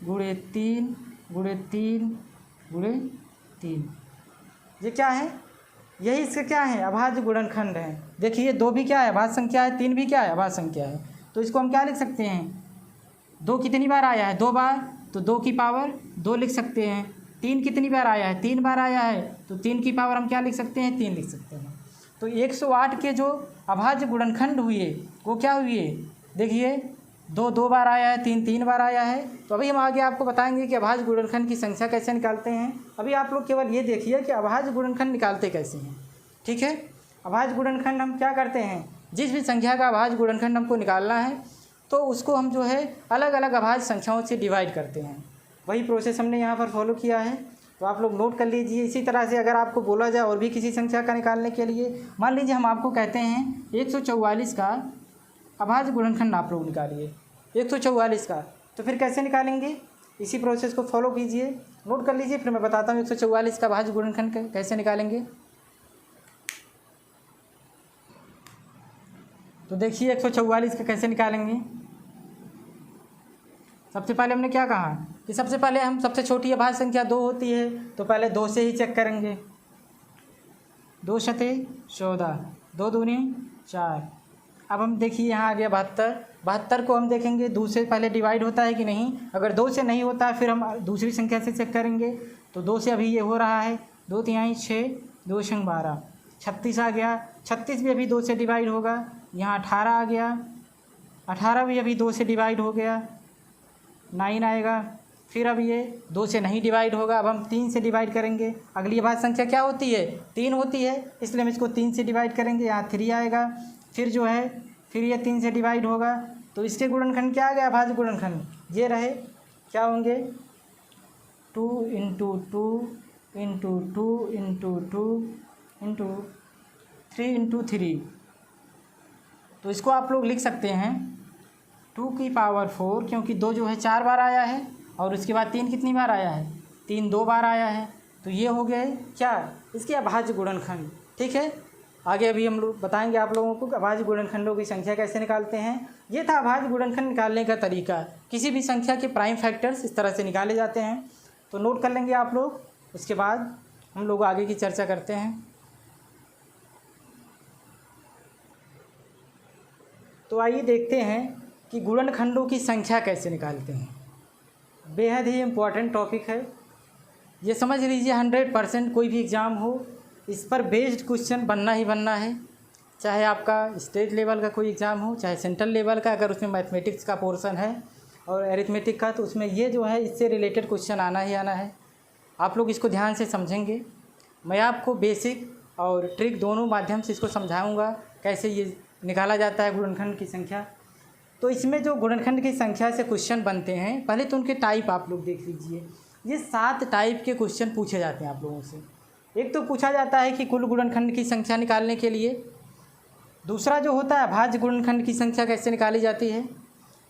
× 3 × 3 × 3। ये क्या है, यही इसके क्या है, अभाज्य गुणनखंड है। देखिए 2 भी क्या है, अभाज्य संख्या है, 3 भी क्या है, अभाज्य संख्या है। तो इसको हम क्या लिख सकते हैं, 2 कितनी बार आया है, 2 बार, तो 2 की पावर 2 लिख सकते हैं। 3 कितनी बार आया है, 3 बार आया है, तो 3 की पावर हम क्या लिख सकते हैं, 3 लिख सकते हैं। तो 108 के जो अभाज्य गुणनखंड हुए वो क्या हुए, देखिए 2 2 बार आया है, 3 3 बार आया है। तो अभी हम आगे आपको बताएंगे कि अभाज्य गुणनखंड की संख्या कैसे निकालते हैं। अभी आप लोग केवल ये देखिए कि अभाज्य गुणनखंड निकालते कैसे हैं, ठीक है। अभाज्य गुणनखंड हम क्या करते हैं, जिस भी संख्या का अभाज्य गुणनखंड हमको निकालना है तो उसको हम जो है अलग अलग अभाज्य संख्याओं से डिवाइड करते हैं। वही प्रोसेस हमने यहाँ पर फॉलो किया है, तो आप लोग नोट कर लीजिए। इसी तरह से अगर आपको बोला जाए और भी किसी संख्या का निकालने के लिए, मान लीजिए हम आपको कहते हैं 144 का अभाज्य गुणनखंड आप लोग निकालिए, 144 का, तो फिर कैसे निकालेंगे, इसी प्रोसेस को फॉलो कीजिए, नोट कर लीजिए, फिर मैं बताता हूँ 144 का अभाज्य गुणनखंड कैसे निकालेंगे। तो देखिए 144 का कैसे निकालेंगे। सबसे पहले हमने क्या कहा कि सबसे पहले हम सबसे छोटी अभाज्य संख्या 2 होती है, तो पहले 2 से ही चेक करेंगे। 2 छते 14, 2 दूनी 4। अब हम देखिए यहाँ आ गया 72। 72 को हम देखेंगे 2 से पहले डिवाइड होता है कि नहीं। अगर 2 से नहीं होता है फिर हम दूसरी संख्या से चेक करेंगे। तो 2 से अभी ये हो रहा है, 2 3 6, 2 6 12, 36 आ गया। 36 भी अभी 2 से डिवाइड होगा। यहाँ 18 आ गया, 18 भी अभी 2 से डिवाइड हो गया, 9 आएगा। फिर अब ये 2 से नहीं डिवाइड होगा, अब हम 3 से डिवाइड करेंगे। अगली अभाज्य संख्या क्या होती है, 3 होती है, इसलिए हम इसको 3 से डिवाइड करेंगे। यहाँ 3 आएगा। फिर जो है फिर ये 3 से डिवाइड होगा, तो इसके गुणनखंड क्या आ गया, अभाज्य गुणनखंड ये रहे, क्या होंगे 2 × 2 × 2 × 2 × 3 × 3। तो इसको आप लोग लिख सकते हैं 2 की पावर 4, क्योंकि 2 जो है 4 बार आया है, और उसके बाद 3 कितनी बार आया है, 3 2 बार आया है। तो ये हो गए क्या, इसके अभाज्य गुणनखंड, ठीक है। आगे अभी हम लोग बताएंगे आप लोगों को अभाज्य गुणनखंडों की संख्या कैसे निकालते हैं। ये था अभाज्य गुणनखंड निकालने का तरीका। किसी भी संख्या के प्राइम फैक्टर्स इस तरह से निकाले जाते हैं, तो नोट कर लेंगे आप लोग। उसके बाद हम लोग आगे की चर्चा करते हैं। तो आइए देखते हैं कि गुणनखंडों की संख्या कैसे निकालते हैं। बेहद ही इम्पोर्टेंट टॉपिक है, ये समझ लीजिए 100% कोई भी एग्ज़ाम हो इस पर बेस्ड क्वेश्चन बनना ही बनना है। चाहे आपका स्टेट लेवल का कोई एग्ज़ाम हो, चाहे सेंट्रल लेवल का, अगर उसमें मैथमेटिक्स का पोर्शन है और एरिथमेटिक का, तो उसमें ये जो है इससे रिलेटेड क्वेश्चन आना ही आना है। आप लोग इसको ध्यान से समझेंगे। मैं आपको बेसिक और ट्रिक दोनों माध्यम से इसको समझाऊंगा कैसे ये निकाला जाता है गुणनखंड की संख्या। तो इसमें जो गुणनखंड की संख्या से क्वेश्चन बनते हैं, पहले तो उनके टाइप आप लोग देख लीजिए। ये 7 टाइप के क्वेश्चन पूछे जाते हैं आप लोगों से। एक तो पूछा जाता है कि कुल गुणनखंड की संख्या निकालने के लिए। दूसरा जो होता है अभाज्य गुणनखंड की संख्या कैसे निकाली जाती है।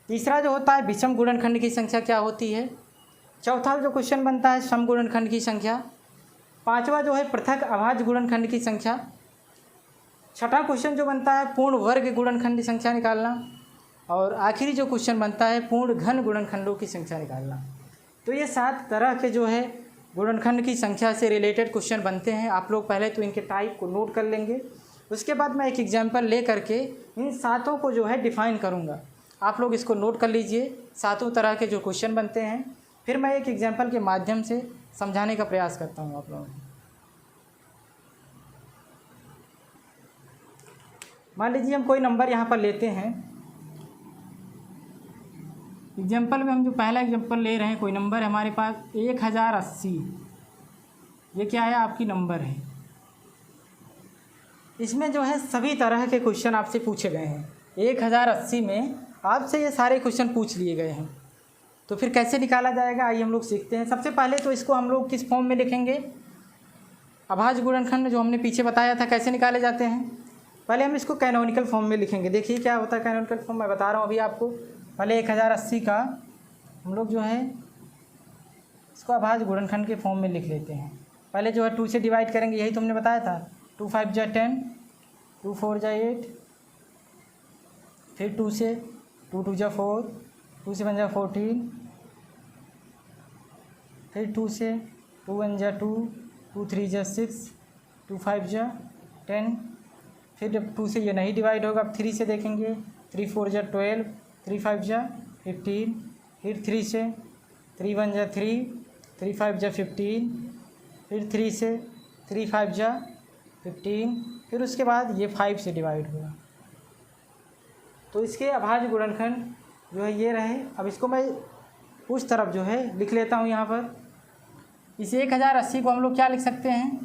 तीसरा जो होता है विषम गुणनखंड की संख्या क्या होती है। चौथा जो क्वेश्चन बनता है सम गुणनखंड की संख्या। पांचवा जो है पृथक अभाज्य गुणनखंड की संख्या। छठा क्वेश्चन जो बनता है पूर्ण वर्ग गुणनखंड की संख्या निकालना। और आखिरी जो क्वेश्चन बनता है पूर्ण घन गुणनखंडों की संख्या निकालना। तो ये 7 तरह के जो है गुणनखंड की संख्या से रिलेटेड क्वेश्चन बनते हैं। आप लोग पहले तो इनके टाइप को नोट कर लेंगे, उसके बाद मैं एक एग्जांपल ले करके इन 7 को जो है डिफ़ाइन करूँगा। आप लोग इसको नोट कर लीजिए 7 तरह के जो क्वेश्चन बनते हैं, फिर मैं एक एग्जांपल के माध्यम से समझाने का प्रयास करता हूँ आप लोगों को। मान लीजिए हम कोई नंबर यहाँ पर लेते हैं। एग्जाम्पल में हम जो पहला एग्जाम्पल ले रहे हैं, कोई नंबर है हमारे पास 1080। ये क्या है, आपकी नंबर है। इसमें जो है सभी तरह के क्वेश्चन आपसे पूछे गए हैं। 1080 में आपसे ये सारे क्वेश्चन पूछ लिए गए हैं। तो फिर कैसे निकाला जाएगा, आइए हम लोग सीखते हैं। सबसे पहले तो इसको हम लोग किस फॉर्म में लिखेंगे। अभाज्य गुणनखंड जो हमने पीछे बताया था कैसे निकाले जाते हैं, पहले हम इसको कैनोनिकल फॉर्म में लिखेंगे। देखिए क्या होता है कैनोनिकल फॉर्म, मैं बता रहा हूँ अभी आपको। पहले 1080 का हम लोग जो है इसको अभाज्य गुणनखंड के फॉर्म में लिख लेते हैं। पहले जो है 2 से डिवाइड करेंगे, यही तुमने बताया था। 2 5 जा 10, 2 4 जा 8, फिर 2 से 2 2 जा 4, 2 7 जा 14, फिर 2 से 2 1 जा 2, 2 3 जा 6, 2 5 जा 10, फिर जब 2 से ये नहीं डिवाइड होगा, अब 3 से देखेंगे। 3 4 जा 12, 3 5 जा 15, फिर 3 से 3 1 जा 3, 3 5 जा 15, फिर 3 से 3 5 जा 15, फिर उसके बाद ये 5 से डिवाइड होगा। तो इसके अभाज्य गुणनखंड जो है ये रहे। अब इसको मैं उस तरफ जो है लिख लेता हूँ यहाँ पर। इस 1080 को हम लोग क्या लिख सकते हैं,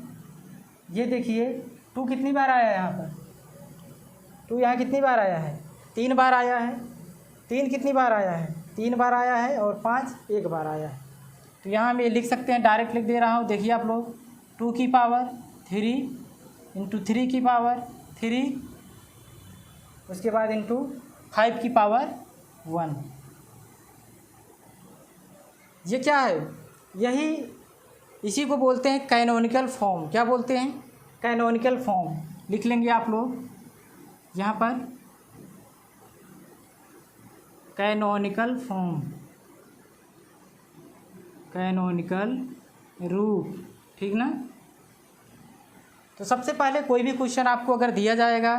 ये देखिए 2 कितनी बार आया है यहाँ पर। 2 यहाँ कितनी बार आया है, 3 बार आया है। 3 कितनी बार आया है, 3 बार आया है। और 5 1 बार आया है। तो यहाँ हम ये लिख सकते हैं, डायरेक्ट लिख दे रहा हूँ। देखिए आप लोग 2 की पावर 3 इंटू 3 की पावर 3, उसके बाद इंटू 5 की पावर 1। ये क्या है, यही इसी को बोलते हैं कैनोनिकल फॉर्म। क्या बोलते हैं, कैनोनिकल फॉर्म। लिख लेंगे आप लोग यहाँ पर कैनोनिकल फॉर्म, कैनोनिकल रूप, ठीक ना। तो सबसे पहले कोई भी क्वेश्चन आपको अगर दिया जाएगा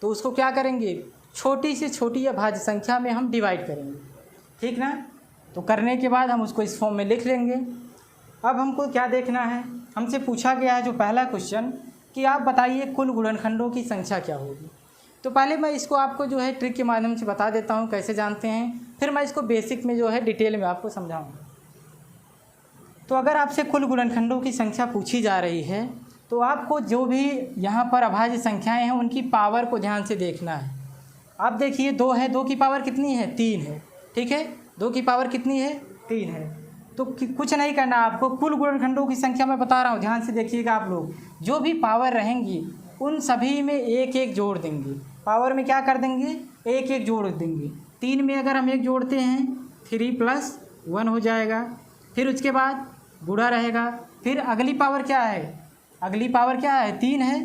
तो उसको क्या करेंगे, छोटी से छोटी अभाज्य संख्या में हम डिवाइड करेंगे, ठीक ना। तो करने के बाद हम उसको इस फॉर्म में लिख लेंगे। अब हमको क्या देखना है, हमसे पूछा गया है जो पहला क्वेश्चन कि आप बताइए कुल गुणनखंडों की संख्या क्या होगी। तो पहले मैं इसको आपको जो है ट्रिक के माध्यम से बता देता हूँ कैसे जानते हैं, फिर मैं इसको बेसिक में जो है डिटेल में आपको समझाऊँगा। तो अगर आपसे कुल गुणनखंडों की संख्या पूछी जा रही है तो आपको जो भी यहाँ पर अभाज्य संख्याएं हैं उनकी पावर को ध्यान से देखना है। आप देखिए 2 है, 2 की पावर कितनी है, 3 है, ठीक है। 2 की पावर कितनी है, 3 है। तो कुछ नहीं करना आपको, कुल गुणनखंडों की संख्या मैं बता रहा हूँ, ध्यान से देखिएगा आप लोग। जो भी पावर रहेंगी उन सभी में 1 1 जोड़ देंगे। पावर में क्या कर देंगे, 1 1 जोड़ देंगे। 3 में अगर हम 1 जोड़ते हैं 3 + 1 हो जाएगा। फिर उसके बाद गुणा रहेगा। फिर अगली पावर क्या है, अगली पावर क्या है, 3 है।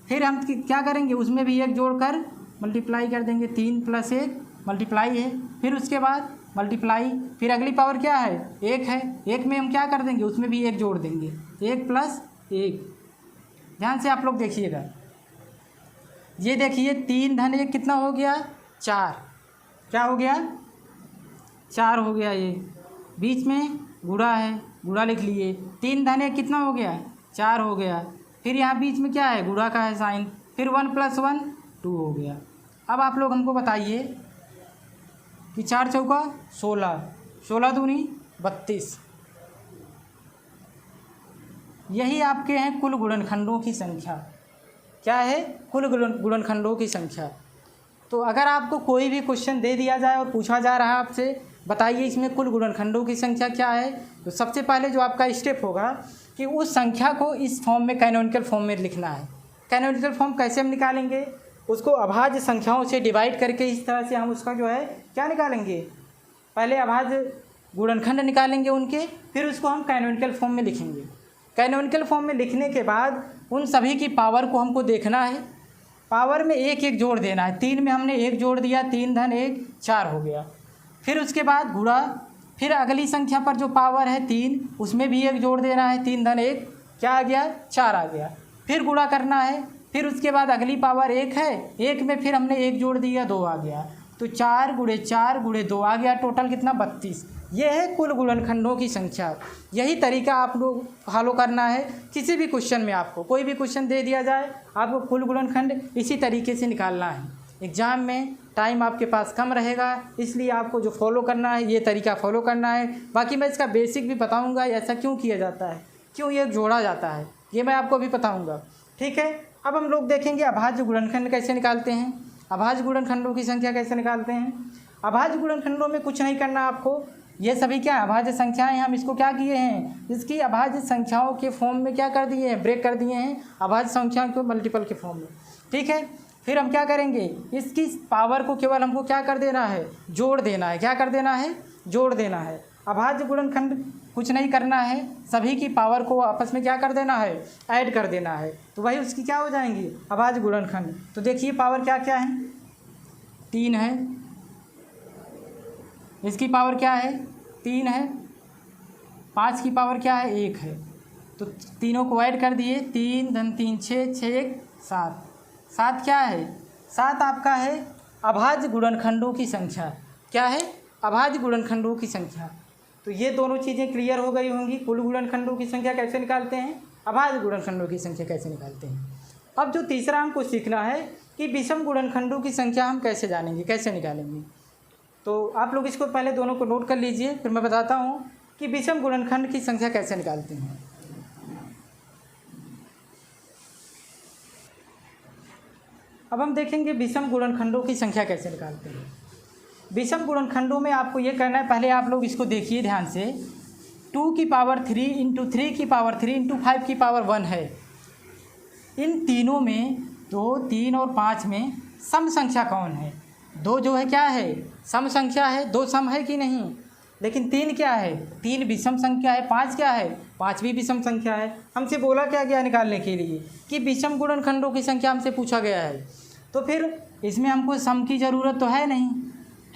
फिर हम क्या करेंगे, उसमें भी 1 जोड़कर मल्टीप्लाई कर देंगे, 3 + 1 मल्टीप्लाई है, फिर उसके बाद मल्टीप्लाई, फिर अगली पावर क्या है 1 है, 1 में हम क्या कर देंगे, उसमें भी 1 जोड़ देंगे, 1 + 1। ध्यान से आप लोग देखिएगा, ये देखिए 3 धन 1 कितना हो गया 4, क्या हो गया 4 हो गया। ये बीच में गुणा है, गुणा लिख लिए, 3 धन 1 कितना हो गया 4 हो गया, फिर यहाँ बीच में क्या है गुणा का है साइन, फिर 1 + 1 2 हो गया। अब आप लोग हमको बताइए कि 4 चौका 16, 16 दूनी 32, यही आपके हैं कुल गुणनखंडों की संख्या। क्या है, कुल गुणनखंडों की संख्या। तो अगर आपको कोई भी क्वेश्चन दे दिया जाए और पूछा जा रहा है आपसे, बताइए इसमें कुल गुणनखंडों की संख्या क्या है, तो सबसे पहले जो आपका स्टेप होगा कि उस संख्या को इस फॉर्म में कैनोनिकल फॉर्म में लिखना है। कैनोनिकल फॉर्म कैसे हम निकालेंगे, उसको अभाज्य संख्याओं से डिवाइड करके इस तरह से हम उसका जो है क्या निकालेंगे, पहले अभाज्य गुणनखंड निकालेंगे उनके, फिर उसको हम कैनोनिकल फॉर्म में लिखेंगे। कैनोनिकल फॉर्म में लिखने के बाद उन सभी की पावर को हमको देखना है, पावर में 1 1 जोड़ देना है। 3 में हमने 1 जोड़ दिया, 3 धन 1 4 हो गया, फिर उसके बाद गुणा, फिर अगली संख्या पर जो पावर है 3 उसमें भी 1 जोड़ देना है, 3 धन 1 क्या आ गया 4 आ गया, फिर गुणा करना है, फिर उसके बाद अगली पावर 1 है, 1 में फिर हमने 1 जोड़ दिया 2 आ गया, तो 4 × 4 × 2 आ गया, टोटल कितना 32। ये है कुल गुणनखंडों की संख्या। यही तरीका आप लोग फॉलो करना है, किसी भी क्वेश्चन में आपको कोई भी क्वेश्चन दे दिया जाए आपको कुल गुणनखंड इसी तरीके से निकालना है। एग्ज़ाम में टाइम आपके पास कम रहेगा, इसलिए आपको जो फॉलो करना है ये तरीका फॉलो करना है। बाकी मैं इसका बेसिक भी बताऊंगा, ऐसा क्यों किया जाता है, क्यों ये जोड़ा जाता है, ये मैं आपको भी बताऊंगा। ठीक है, अब हम लोग देखेंगे अभाज्य गुणनखंड कैसे निकालते हैं, अभाज्य गुणनखंडों की संख्या कैसे निकालते हैं। अभाज्य गुणनखंडों में कुछ नहीं करना आपको, ये सभी क्या अभाज्य संख्याएं, हम इसको क्या किए हैं, इसकी अभाज्य संख्याओं के फॉर्म में क्या कर दिए हैं, ब्रेक कर दिए हैं अभाज्य संख्याओं को मल्टीपल के फॉर्म में। ठीक है, फिर हम क्या करेंगे, इसकी पावर को केवल हमको क्या कर देना है, जोड़ देना है। क्या कर देना है, जोड़ देना है। अभाज्य गुणनखंड कुछ नहीं करना है, सभी की पावर को आपस में क्या कर देना है, ऐड कर देना है, तो वही उसकी क्या हो जाएंगी अभाज्य गुणनखंड। तो देखिए पावर क्या क्या है, 3 है, इसकी पावर क्या है 3 है, 5 की पावर क्या है 1 है, तो तीनों को ऐड कर दिए, 3 धन 3 6 6 1 7, 7 क्या है 7 आपका है अभाज्य गुणनखंडों की संख्या। क्या है, अभाज्य गुणनखंडों की संख्या। तो ये दोनों चीज़ें क्लियर हो गई होंगी, कुल गुणनखंडों की संख्या कैसे निकालते हैं, अभाज्य गुणनखंडों की संख्या कैसे निकालते हैं। अब जो तीसरा हमको सीखना है कि विषम गुणनखंडों की संख्या हम कैसे जानेंगे, कैसे निकालेंगे। तो आप लोग इसको पहले दोनों को नोट कर लीजिए, फिर मैं बताता हूँ कि विषम गुणनखंड की संख्या कैसे निकालते हैं। अब हम देखेंगे विषम गुणनखंडों की संख्या कैसे निकालते हैं। विषम गुणनखंडों में आपको ये करना है, पहले आप लोग इसको देखिए ध्यान से, 2 की पावर 3 × 3 की पावर 3 × 5 की पावर 1 है। इन तीनों में 2 3 और 5 में सम संख्या कौन है, 2 जो है क्या है सम संख्या है, 2 सम है कि नहीं, लेकिन 3 क्या है, 3 विषम संख्या है, 5 क्या है 5 भी विषम संख्या है। हमसे बोला क्या गया निकालने के लिए कि विषम गुणनखंडों की संख्या हमसे पूछा गया है, तो फिर इसमें हमको सम की ज़रूरत तो है नहीं,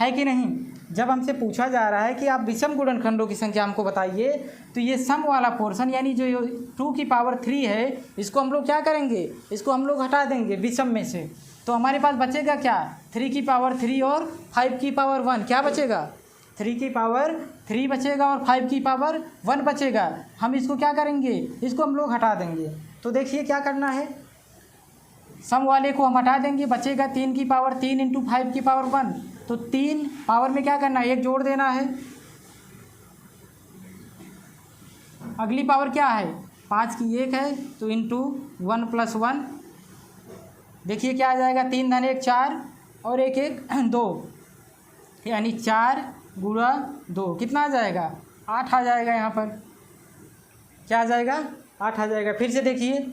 है कि नहीं। जब हमसे पूछा जा रहा है कि आप विषम गुणनखंडों की संख्या हमको बताइए, तो ये सम वाला पोर्शन यानी जो 2 की पावर 3 है, इसको हम लोग क्या करेंगे, इसको हम लोग हटा देंगे विषम में से, तो हमारे पास बचेगा क्या 3 की पावर 3 और 5 की पावर 1, क्या बचेगा 3 की पावर 3 बचेगा और 5 की पावर 1 बचेगा। हम इसको क्या करेंगे, इसको हम लोग हटा देंगे। तो देखिए क्या करना है, सम वाले को हम हटा देंगे, बचेगा 3 की पावर 3 × 5 की पावर 1, तो 3 पावर में क्या करना है 1 जोड़ देना है, अगली पावर क्या है 5 की 1 है, तो इंटू 1 + 1, देखिए क्या आ जाएगा 3 धन 1 4 और 1 1 2, यानी 4 × 2 कितना आ जाएगा 8 आ जाएगा, यहाँ पर क्या आ जाएगा 8 आ जाएगा। फिर से देखिए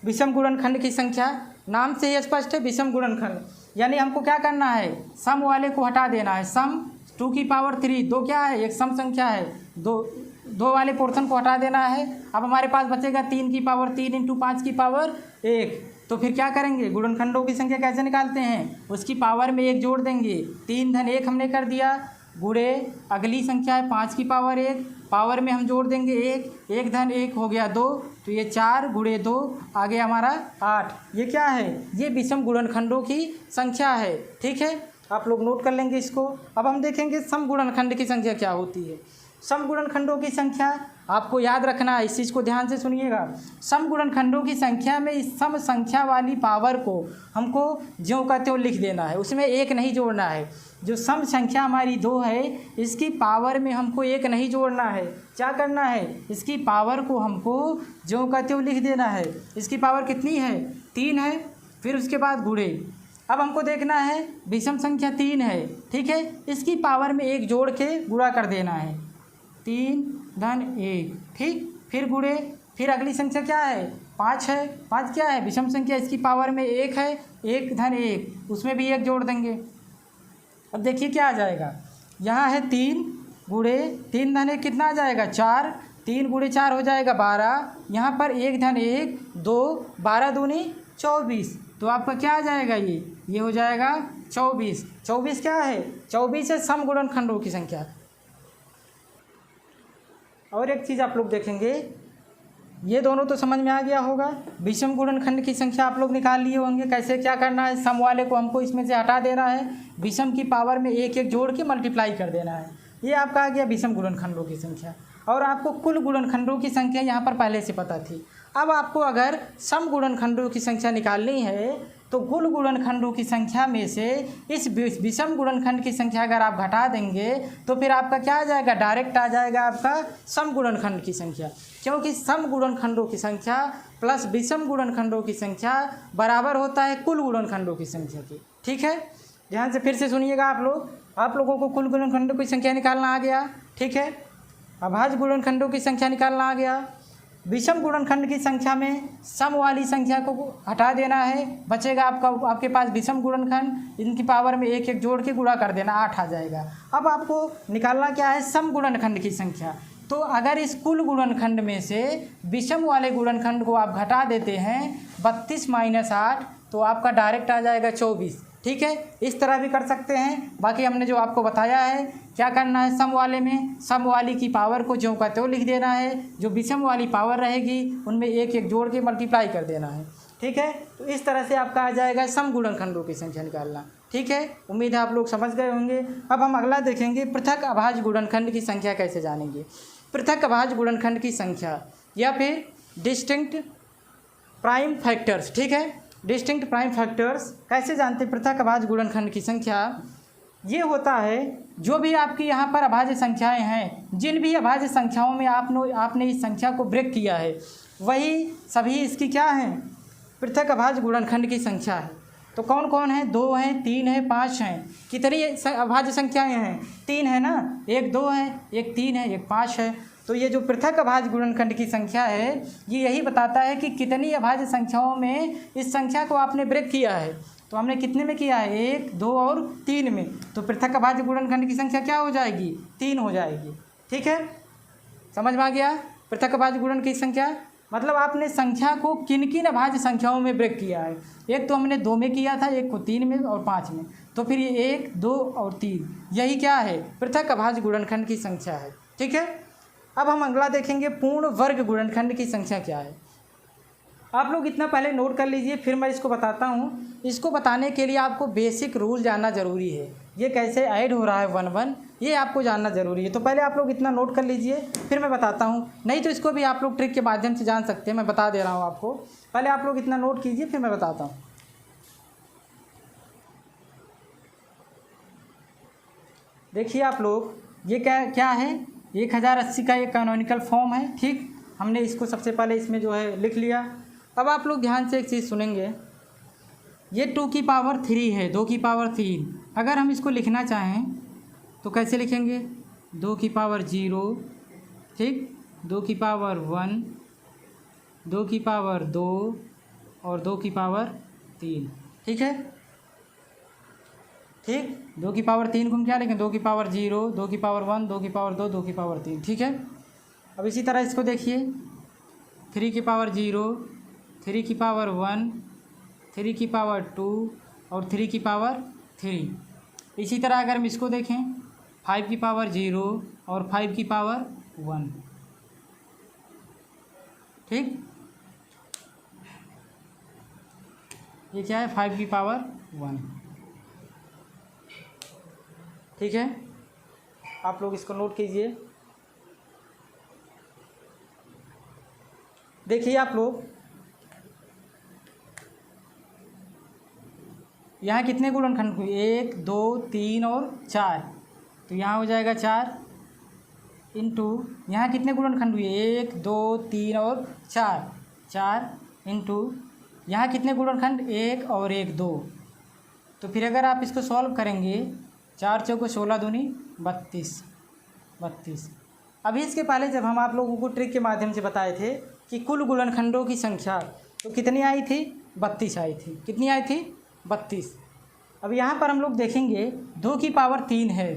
विषम गुणनखंड की संख्या, नाम से ही स्पष्ट है विषम गुणनखंड, यानी हमको क्या करना है सम वाले को हटा देना है। सम 2 की पावर 3, 2 क्या है एक सम संख्या है, 2 वाले पोर्शन को हटा देना है। अब हमारे पास बचेगा 3 की पावर 3 × 5 की पावर 1, तो फिर क्या करेंगे, गुणनखंडों की संख्या कैसे निकालते हैं, उसकी पावर में 1 जोड़ देंगे। 3 धन 1 हमने कर दिया, गुणे अगली संख्या है 5 की पावर 1, पावर में हम जोड़ देंगे 1, 1 धन 1 हो गया 2, तो ये 4 गुणे 2 आ गया हमारा 8। ये क्या है, ये विषम गुणनखंडों की संख्या है। ठीक है, आप लोग नोट कर लेंगे इसको। अब हम देखेंगे सम गुणनखंड की संख्या क्या होती है। सम गुणनखंडों की संख्या आपको याद रखना है, इस चीज़ को ध्यान से सुनिएगा। सम गुणनखंडों की संख्या में इस सम संख्या वाली पावर को हमको ज्यों का त्यों लिख देना है, उसमें 1 नहीं जोड़ना है। जो सम संख्या हमारी 2 है, इसकी पावर में हमको 1 नहीं जोड़ना है। क्या करना है, इसकी पावर को हमको ज्यों का त्यों लिख देना है। इसकी पावर कितनी है, 3 है, फिर उसके बाद गुणे। अब हमको देखना है विषम संख्या 3 है, ठीक है, इसकी पावर में 1 जोड़ के गुणा कर देना है, 3 धन 1, ठीक, फिर गुणे, फिर अगली संख्या क्या है, 5 है, 5 क्या है, विषम संख्या, इसकी पावर में 1 है, 1 धन 1, उसमें भी 1 जोड़ देंगे। अब देखिए क्या आ जाएगा, यहाँ है 3 गुणे 3 धन 1 कितना आ जाएगा, 4, 3 गुणे 4 हो जाएगा 12, यहाँ पर 1 धन 1 2, 12 दूनी 24, तो आपका क्या आ जाएगा, ये हो जाएगा 24। 24 क्या है, 24 है सम गुणनखंडों की संख्या। और एक चीज़ आप लोग देखेंगे, ये दोनों तो समझ में आ गया होगा। विषम गुणनखंड की संख्या आप लोग निकाल लिए होंगे, कैसे क्या करना है, सम वाले को हमको इसमें से हटा देना है, विषम की पावर में 1 जोड़ के मल्टीप्लाई कर देना है। ये आपका आ गया विषम गुणनखंडों की संख्या। और आपको कुल गुणनखंडों की संख्या यहाँ पर पहले से पता थी। अब आपको अगर सम गुणनखंडों की संख्या निकालनी है तो कुल गुणनखंडों की संख्या में से इस विषम गुणनखंड की संख्या अगर आप घटा देंगे तो फिर आपका क्या आ जाएगा, डायरेक्ट आ जाएगा आपका सम गुणनखंड की संख्या। क्योंकि सम गुणनखंडों की संख्या प्लस विषम गुणनखंडों की संख्या बराबर होता है कुल गुणनखंडों की संख्या की। ठीक है, ध्यान से फिर से सुनिएगा आप लोगों को कुल गुणनखंडों की संख्या निकालना आ गया। ठीक है, अभाज्य गुणनखंडों की संख्या निकालना आ गया। विषम गुणनखंड की संख्या में सम वाली संख्या को हटा देना है, बचेगा आपके पास विषम गुणनखंड, इनकी पावर में 1 जोड़ के गुणा कर देना, 8 आ जाएगा। अब आपको निकालना क्या है, सम गुणनखंड की संख्या। तो अगर इस कुल गुणनखंड में से विषम वाले गुणनखंड को आप घटा देते हैं 32 - 8, तो आपका डायरेक्ट आ जाएगा 24। ठीक है, इस तरह भी कर सकते हैं। बाकी हमने जो आपको बताया है क्या करना है, सम वाले में सम वाली की पावर को ज्यों का त्यों लिख देना है, जो विषम वाली पावर रहेगी उनमें 1 जोड़ के मल्टीप्लाई कर देना है। ठीक है, तो इस तरह से आपका आ जाएगा सम गुणनखंडों की संख्या निकालना। ठीक है, उम्मीद है आप लोग समझ गए होंगे। अब हम अगला देखेंगे, पृथक अभाज्य गुणनखंड की संख्या कैसे जानेंगे। पृथक अभाज्य गुणनखंड की संख्या या फिर डिस्टिंक्ट प्राइम फैक्टर्स। ठीक है, डिस्टिंक्ट प्राइम फैक्टर्स कैसे जानते हैं पृथक अभाज्य गुणनखंड की संख्या। ये होता है जो भी आपकी यहाँ पर अभाज्य संख्याएं हैं, जिन भी अभाज्य संख्याओं में आपने इस संख्या को ब्रेक किया है, वही सभी इसकी क्या है, पृथक अभाज्य गुणनखंड की संख्या है। तो कौन कौन है, 2 हैं, 3 है, 5 हैं। कितनी अभाज्य संख्याएं हैं, 3 है ना, 1 2 है, 1 3 है, 1 5 है। तो ये जो पृथक अभाज्य गुणनखंड की संख्या है, ये यही बताता है कि कितनी अभाज्य संख्याओं में इस संख्या को आपने ब्रेक किया है। तो हमने कितने में किया है, 1 2 और 3 में। तो पृथक अभाज्य गुणनखंड की संख्या क्या हो जाएगी, 3 हो जाएगी। ठीक है, समझ में आ गया। पृथक अभाज्य गुणन की संख्या मतलब आपने संख्या को किन किन अभाज्य संख्याओं में ब्रेक किया है। एक तो हमने 2 में किया था, एक को 3 में और 5 में। तो फिर ये 1 2 और 3 यही क्या है, पृथक अभाज्य गुणनखंड की संख्या है। ठीक है, अब हम अगला देखेंगे, पूर्ण वर्ग गुणनखंड की संख्या क्या है। आप लोग इतना पहले नोट कर लीजिए, फिर मैं इसको बताता हूँ। इसको बताने के लिए आपको बेसिक रूल जानना ज़रूरी है, ये कैसे ऐड हो रहा है 1 1, ये आपको जानना ज़रूरी है। तो पहले आप लोग इतना नोट कर लीजिए, फिर मैं बताता हूँ। नहीं तो इसको भी आप लोग ट्रिक के माध्यम से जान सकते हैं, मैं बता दे रहा हूँ आपको। पहले आप लोग इतना नोट कीजिए, फिर मैं बताता हूँ। देखिए आप लोग, ये क्या है, 1080 का एक कैनोनिकल फॉर्म है। ठीक, हमने इसको सबसे पहले इसमें जो है लिख लिया। अब आप लोग ध्यान से एक चीज़ सुनेंगे, ये 2 की पावर 3 है, 2 की पावर 3। अगर हम इसको लिखना चाहें तो कैसे लिखेंगे, 2 की पावर 0, ठीक, 2 की पावर 1, 2 की पावर 2 और 2 की पावर 3। ठीक है, ठीक, 2 की पावर 3 को हम क्या लिखें, 2 की पावर 0, 2 की पावर 1, 2 की पावर 2, 2 की पावर 3। ठीक है, अब इसी तरह इसको देखिए, 3 की पावर 0, 3 की पावर 1, 3 की पावर 2 और 3 की पावर 3। इसी तरह अगर हम इसको देखें 5 की पावर 0 और 5 की पावर 1। ठीक, ये क्या है 5 की पावर 1। ठीक है, आप लोग इसको नोट कीजिए। देखिए आप लोग यहाँ कितने गुणनखंड हुए, 1 2 3 और 4, तो यहाँ हो जाएगा 4 इंटू यहाँ कितने गुणनखंड हुए, 1 2 3 और 4, 4 इंटू यहाँ कितने गुणनखंड, 1 और 1 2। तो फिर अगर आप इसको सॉल्व करेंगे 4 चौको 16 दूनी 32। अभी इसके पहले जब हम आप लोगों को ट्रिक के माध्यम से बताए थे कि कुल गुणनखंडों की संख्या तो कितनी आई थी, 32 आई थी। कितनी आई थी, 32। अब यहाँ पर हम लोग देखेंगे 2 की पावर 3 है।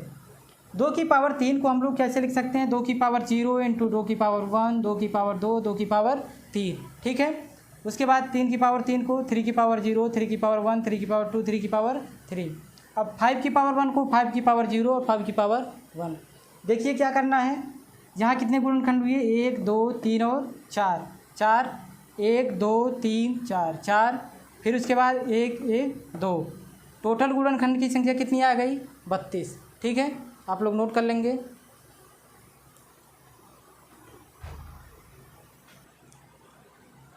2 की पावर 3 को हम लोग कैसे लिख सकते हैं, 2 की पावर 0 इंटू 2 की पावर 1, 2 की पावर 2, 2 की पावर 3। ठीक है, उसके बाद 3 की पावर 3 को 3 की पावर 0, 3 की पावर 1, 3 की पावर 2, 3 की पावर 3। अब 5 की पावर 1 को 5 की पावर 0 और 5 की पावर 1। देखिए क्या करना है, यहाँ कितने गुणनखंड हुए, 1 2 3 और 4, 4 1 2 3 4, 4 फिर उसके बाद 1 1 2, टोटल गुणनखंड की संख्या कितनी आ गई, 32। ठीक है, आप लोग नोट कर लेंगे।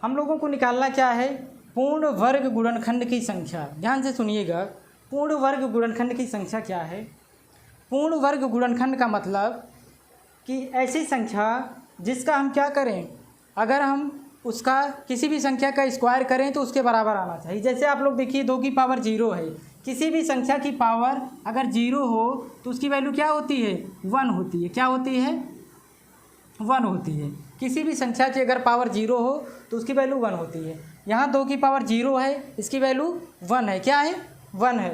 हम लोगों को निकालना क्या है, पूर्ण वर्ग गुणनखंड की संख्या। ध्यान से सुनिएगा, पूर्ण वर्ग गुणनखंड की संख्या क्या है। पूर्ण वर्ग गुणनखंड का मतलब कि ऐसी संख्या जिसका हम क्या करें, अगर हम उसका किसी भी संख्या का स्क्वायर करें तो उसके बराबर आना चाहिए। जैसे आप लोग देखिए 2 की पावर 0 है, किसी भी संख्या की पावर अगर 0 हो तो उसकी वैल्यू क्या होती है, 1 होती है। क्या होती है, 1 होती है। किसी भी संख्या की अगर पावर 0 हो तो उसकी वैल्यू 1 होती है। यहाँ 2 की पावर 0 है, इसकी वैल्यू 1 है। क्या है, 1 है।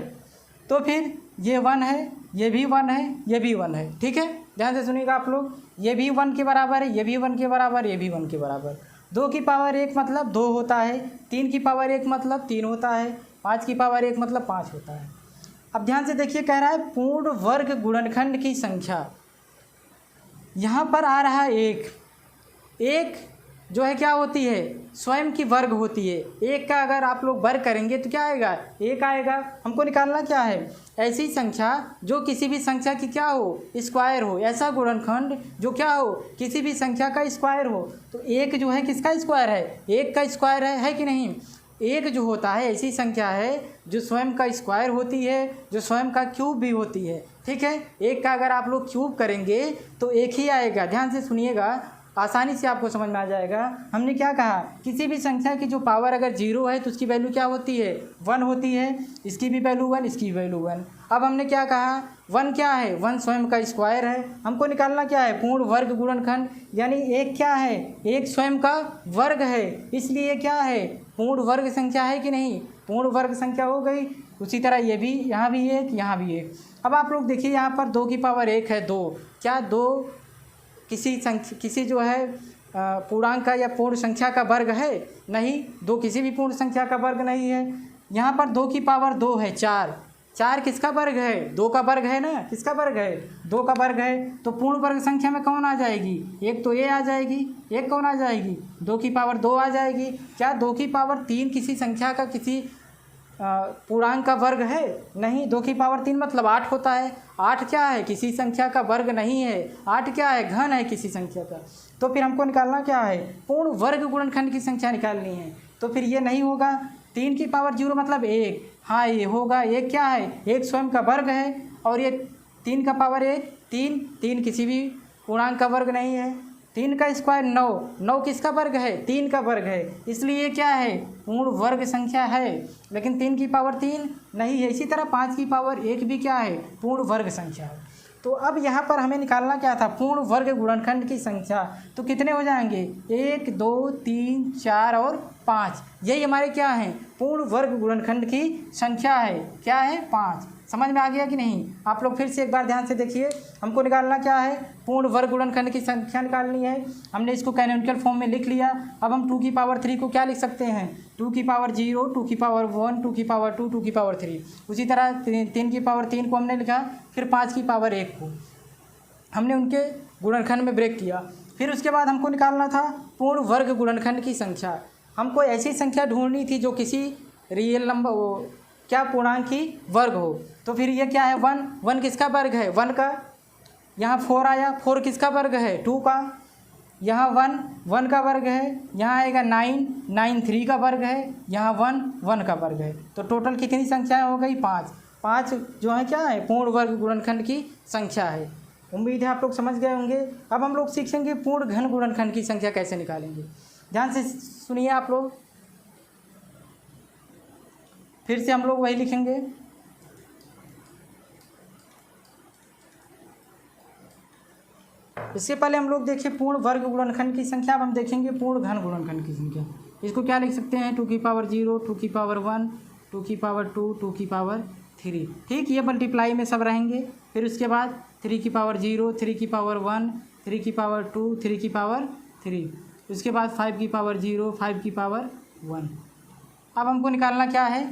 तो फिर ये 1 है, ये भी 1 है, ये भी 1 है। ठीक है, ध्यान से सुनिएगा आप लोग, ये भी 1 के बराबर है, ये भी 1 के बराबर, ये भी 1 के बराबर। 2 की पावर 1 मतलब 2 होता है, 3 की पावर 1 मतलब 3 होता है, 5 की पावर 1 मतलब 5 होता है। अब ध्यान से देखिए, कह रहा है पूर्ण वर्ग गुणनखंड की संख्या। यहाँ पर आ रहा है 1 जो है क्या होती है, स्वयं की वर्ग होती है। 1 का अगर आप लोग वर्ग करेंगे तो क्या आएगा, 1 आएगा। हमको निकालना क्या है, ऐसी संख्या जो किसी भी संख्या की क्या हो, स्क्वायर हो। ऐसा गुणनखंड जो क्या हो, किसी भी संख्या का स्क्वायर हो। तो 1 जो है किसका स्क्वायर है, 1 का स्क्वायर है कि नहीं। 1 जो होता है ऐसी संख्या है जो स्वयं का स्क्वायर होती है, जो स्वयं का क्यूब भी होती है। ठीक है, 1 का अगर आप लोग क्यूब करेंगे तो 1 ही आएगा। ध्यान से सुनिएगा, आसानी से आपको समझ में आ जाएगा। हमने क्या कहा, किसी भी संख्या की जो पावर अगर 0 है तो उसकी वैल्यू क्या होती है, 1 होती है। इसकी भी वैल्यू 1, इसकी भी वैल्यू 1। अब हमने क्या कहा, 1 क्या है, 1 स्वयं का स्क्वायर है। हमको निकालना क्या है, पूर्ण वर्ग गुणनखंड, यानी 1 क्या है, 1 स्वयं का वर्ग है, इसलिए क्या है, पूर्ण वर्ग संख्या है कि नहीं, पूर्ण वर्ग संख्या हो गई। उसी तरह ये भी, यहाँ भी 1, यहाँ भी 1। अब आप लोग देखिए यहाँ पर 2 की पावर 1 है, 2 क्या, 2 किसी जो है पूर्णांक का या पूर्ण संख्या का वर्ग है, नहीं। 2 किसी भी पूर्ण संख्या का वर्ग नहीं है। यहाँ पर 2 की पावर 2 है, 4 किसका वर्ग है, 2 का वर्ग है ना, किसका वर्ग है, 2 का वर्ग है। तो पूर्ण वर्ग संख्या में कौन आ जाएगी, एक तो ये आ जाएगी, एक कौन आ जाएगी, 2 की पावर 2 आ जाएगी। क्या 2 की पावर 3 किसी संख्या का किसी पूर्णांक का वर्ग है, नहीं। 2 की पावर 3 मतलब 8 होता है। 8 क्या है, किसी संख्या का वर्ग नहीं है। 8 क्या है, घन है किसी संख्या का। तो फिर हमको निकालना क्या है, पूर्ण वर्ग गुणनखंड की संख्या निकालनी है। तो फिर ये नहीं होगा, 3 की पावर 0 मतलब 1, हाँ ये होगा। 1 क्या है, 1 स्वयं का वर्ग है, और ये 3 का पावर 1, 3 किसी भी पूर्णांक का वर्ग नहीं है। 3 का स्क्वायर 9, 9 किसका वर्ग है, 3 का वर्ग है, इसलिए क्या है, पूर्ण वर्ग संख्या है। लेकिन 3 की पावर 3 नहीं है। इसी तरह 5 की पावर 1 भी क्या है, पूर्ण वर्ग संख्या है। तो अब यहाँ पर हमें निकालना क्या था, पूर्ण वर्ग गुणनखंड की संख्या। तो कितने हो जाएंगे, 1 2 3 4 और 5, यही हमारे क्या हैं, पूर्ण वर्ग गुणनखंड की संख्या है। क्या है, 5। समझ में आ गया कि नहीं? आप लोग फिर से एक बार ध्यान से देखिए। हमको निकालना क्या है? पूर्ण वर्ग गुणनखंड की संख्या निकालनी है। हमने इसको कैनोनिकल फॉर्म में लिख लिया। अब हम 2 की पावर 3 को क्या लिख सकते हैं? 2 की पावर 0, 2 की पावर 1, 2 की पावर 2, 2 की पावर 3। उसी तरह 3 की पावर 3 को हमने लिखा, फिर 5 की पावर 1 को हमने उनके गुणनखंड में ब्रेक किया। फिर उसके बाद हमको निकालना था पूर्ण वर्ग गुणनखंड की संख्या। हमको ऐसी संख्या ढूंढनी थी जो किसी रियल नंबर हो, क्या पूर्णांक की वर्ग हो। तो फिर ये क्या है? 1 किसका वर्ग है? 1 का। यहाँ 4 आया, 4 किसका वर्ग है? 2 का। यहाँ 1 का वर्ग है। यहाँ आएगा 9 3 का वर्ग है। यहाँ 1 का वर्ग है। तो टोटल कितनी संख्याएं हो गई? 5 जो है क्या है? पूर्ण वर्ग गुणनखंड की संख्या है। उम्मीद है आप लोग समझ गए होंगे। अब हम लोग सीखेंगे पूर्ण घन गुणनखंड की संख्या कैसे निकालेंगे। ध्यान से सुनिए आप लोग। फिर से हम लोग वही लिखेंगे। इससे पहले हम लोग देखिए पूर्ण वर्ग गुणनखंड की संख्या। अब हम देखेंगे पूर्ण घन गुणनखंड की संख्या। इसको क्या लिख सकते हैं? 2 की पावर 0, 2 की पावर 1, 2 की पावर 2, 2 की पावर 3। ठीक, ये मल्टीप्लाई में सब रहेंगे। फिर उसके बाद 3 की पावर 0, 3 की पावर 1, 3 की पावर 2, 3 की पावर 3। उसके बाद 5 की पावर 0, 5 की पावर 1। अब हमको निकालना क्या है?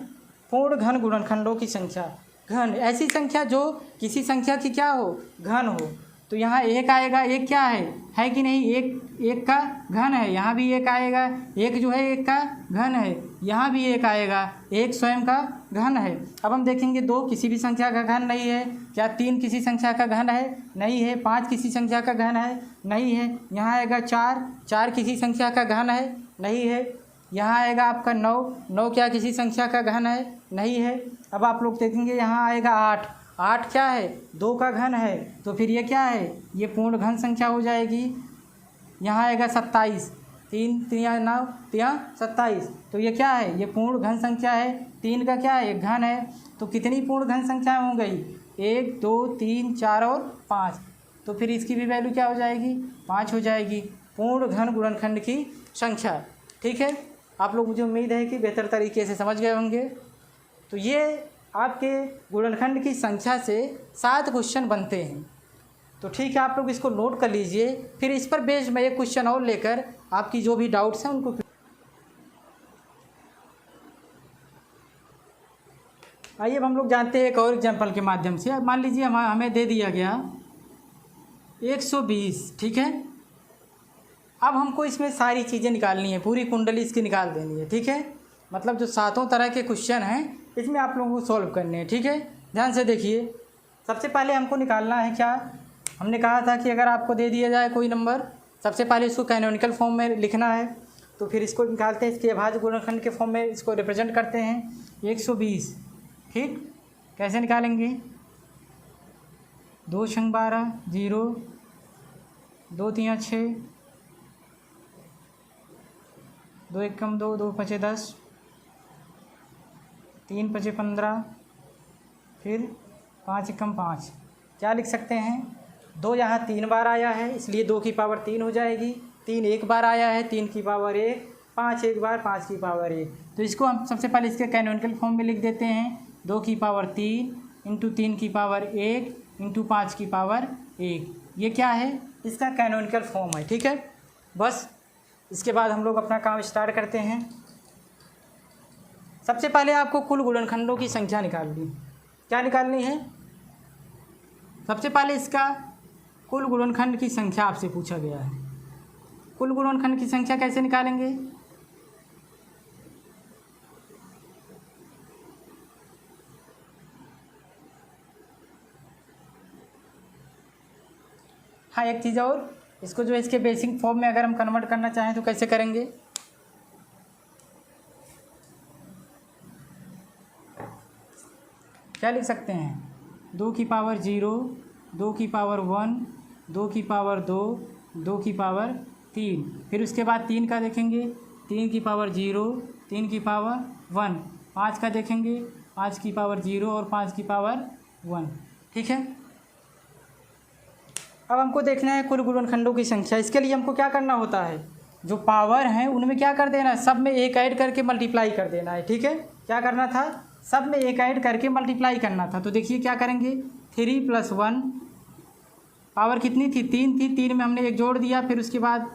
पूर्ण घन गुणनखंडों की संख्या। घन ऐसी संख्या जो किसी संख्या की क्या हो? घन हो। तो यहाँ 1 आएगा। 1 क्या है कि नहीं? 1 का घन है। यहाँ भी 1 आएगा। 1 जो है 1 का घन है। यहाँ भी 1 आएगा। 1 स्वयं का घन है। अब हम देखेंगे 2 किसी भी संख्या का घन नहीं है। क्या 3 किसी संख्या का घन है? नहीं है। 5 किसी संख्या का घन है? नहीं है। यहाँ आएगा 4 किसी संख्या का घन है? नहीं है। यहाँ आएगा आपका 9 क्या किसी संख्या का घन है? नहीं है। अब आप लोग देखेंगे यहाँ आएगा 8 क्या है? 2 का घन है। तो फिर ये क्या है? ये पूर्ण घन संख्या हो जाएगी। यहाँ आएगा 27, 3 3 9 3 27। तो ये क्या है? ये पूर्ण घन संख्या है। 3 का क्या है? एक घन है। तो कितनी पूर्ण घन संख्याएं हो गई? 1 2 3 4 और 5। तो फिर इसकी भी वैल्यू क्या हो जाएगी? 5 हो जाएगी। पूर्ण घन गुणनखंड की संख्या। ठीक है, आप लोग, मुझे उम्मीद है कि बेहतर तरीके से समझ गए होंगे। तो ये आपके गुणनखंड की संख्या से 7 क्वेश्चन बनते हैं। तो ठीक है, आप लोग इसको नोट कर लीजिए। फिर इस पर बेस्ड मैं एक क्वेश्चन और लेकर आपकी जो भी डाउट्स हैं उनको। आइए अब हम लोग जानते हैं एक और एग्जाम्पल के माध्यम से। मान लीजिए हमें दे दिया गया 120। ठीक है, अब हमको इसमें सारी चीज़ें निकालनी है, पूरी कुंडली इसकी निकाल देनी है। ठीक है, मतलब जो 7 तरह के क्वेश्चन हैं इसमें आप लोगों को सॉल्व करने हैं। ठीक है, ध्यान से देखिए। सबसे पहले हमको निकालना है क्या? हमने कहा था कि अगर आपको दे दिया जाए कोई नंबर, सबसे पहले इसको कैनोनिकल फॉर्म में लिखना है। तो फिर इसको निकालते हैं, इसके अभाज्य गुणनखंड के फॉर्म में इसको रिप्रेजेंट करते हैं। 120। ठीक, कैसे निकालेंगे? 2 × 12 0, 2 × 3 = 6, 2 × 1 = 2, 2 × 5 = 10, 3 × 5 = 15, फिर 5 × 1 = 5। क्या लिख सकते हैं? 2 यहाँ 3 बार आया है, इसलिए 2 की पावर 3 हो जाएगी। 3 1 बार आया है, 3 की पावर 1, 5 1 बार, 5 की पावर 1। तो इसको हम सबसे पहले इसके कैनोनिकल फॉर्म में लिख देते हैं। 2 की पावर 3 × 3 की पावर 1 × 5 की पावर 1। ये क्या है? इसका कैनोनिकल फॉर्म है। ठीक है, बस इसके बाद हम लोग अपना काम स्टार्ट करते हैं। सबसे पहले आपको कुल गुणनखंडों की संख्या निकालनी। क्या निकालनी है? सबसे पहले इसका कुल गुणनखंड की संख्या आपसे पूछा गया है। कुल गुणनखंड की संख्या कैसे निकालेंगे? हाँ, एक चीज़ और, इसको जो इसके बेसिक फॉर्म में अगर हम कन्वर्ट करना चाहें तो कैसे करेंगे? क्या लिख सकते हैं? 2 की पावर 0, 2 की पावर 1, 2 की पावर 2, 2 की पावर 3। फिर उसके बाद 3 का देखेंगे, 3 की पावर 0, 3 की पावर 1। 5 का देखेंगे, 5 की पावर 0 और 5 की पावर 1। ठीक है, अब हमको देखना है कुल गुणनखंडों की संख्या। इसके लिए हमको क्या करना होता है? जो पावर हैं उनमें क्या कर देना है? सब में 1 ऐड करके मल्टीप्लाई कर देना है। ठीक है, क्या करना था? सब में एक ऐड करके मल्टीप्लाई करना था। तो देखिए क्या करेंगे, 3 + 1 पावर कितनी थी, 3 थी, 3 में हमने एक जोड़ दिया, फिर उसके बाद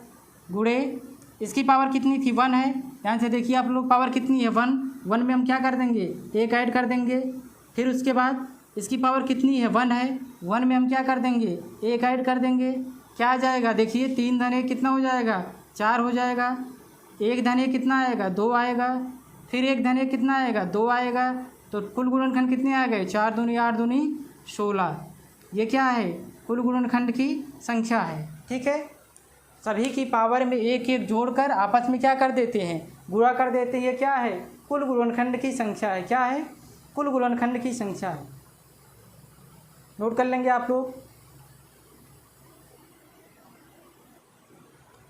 गुणे इसकी पावर कितनी थी, 1 है। ध्यान से देखिए आप लोग, पावर कितनी है, 1, 1 में हम क्या कर देंगे, एक ऐड कर देंगे, फिर उसके बाद इसकी पावर कितनी है, 1 है, 1 में हम क्या कर देंगे, एक ऐड कर देंगे, क्या आ जाएगा, देखिए 3 × 1 कितना हो जाएगा, 4 हो जाएगा, 1 × 1 कितना आएगा, 2 आएगा, फिर 1 × 1 कितना आएगा, 2 आएगा। तो कुल गुणनखंड कितने आ गए, 4 दूनी 8 दूनी 16। ये क्या है, कुल गुणनखंड की संख्या है। ठीक है, सभी की पावर में एक एक जोड़कर आपस में क्या कर देते हैं, गुणा कर देते हैं। ये क्या है, कुल गुणनखंड की संख्या है। क्या है, कुल गुणनखंड की संख्या है। नोट कर लेंगे आप लोग।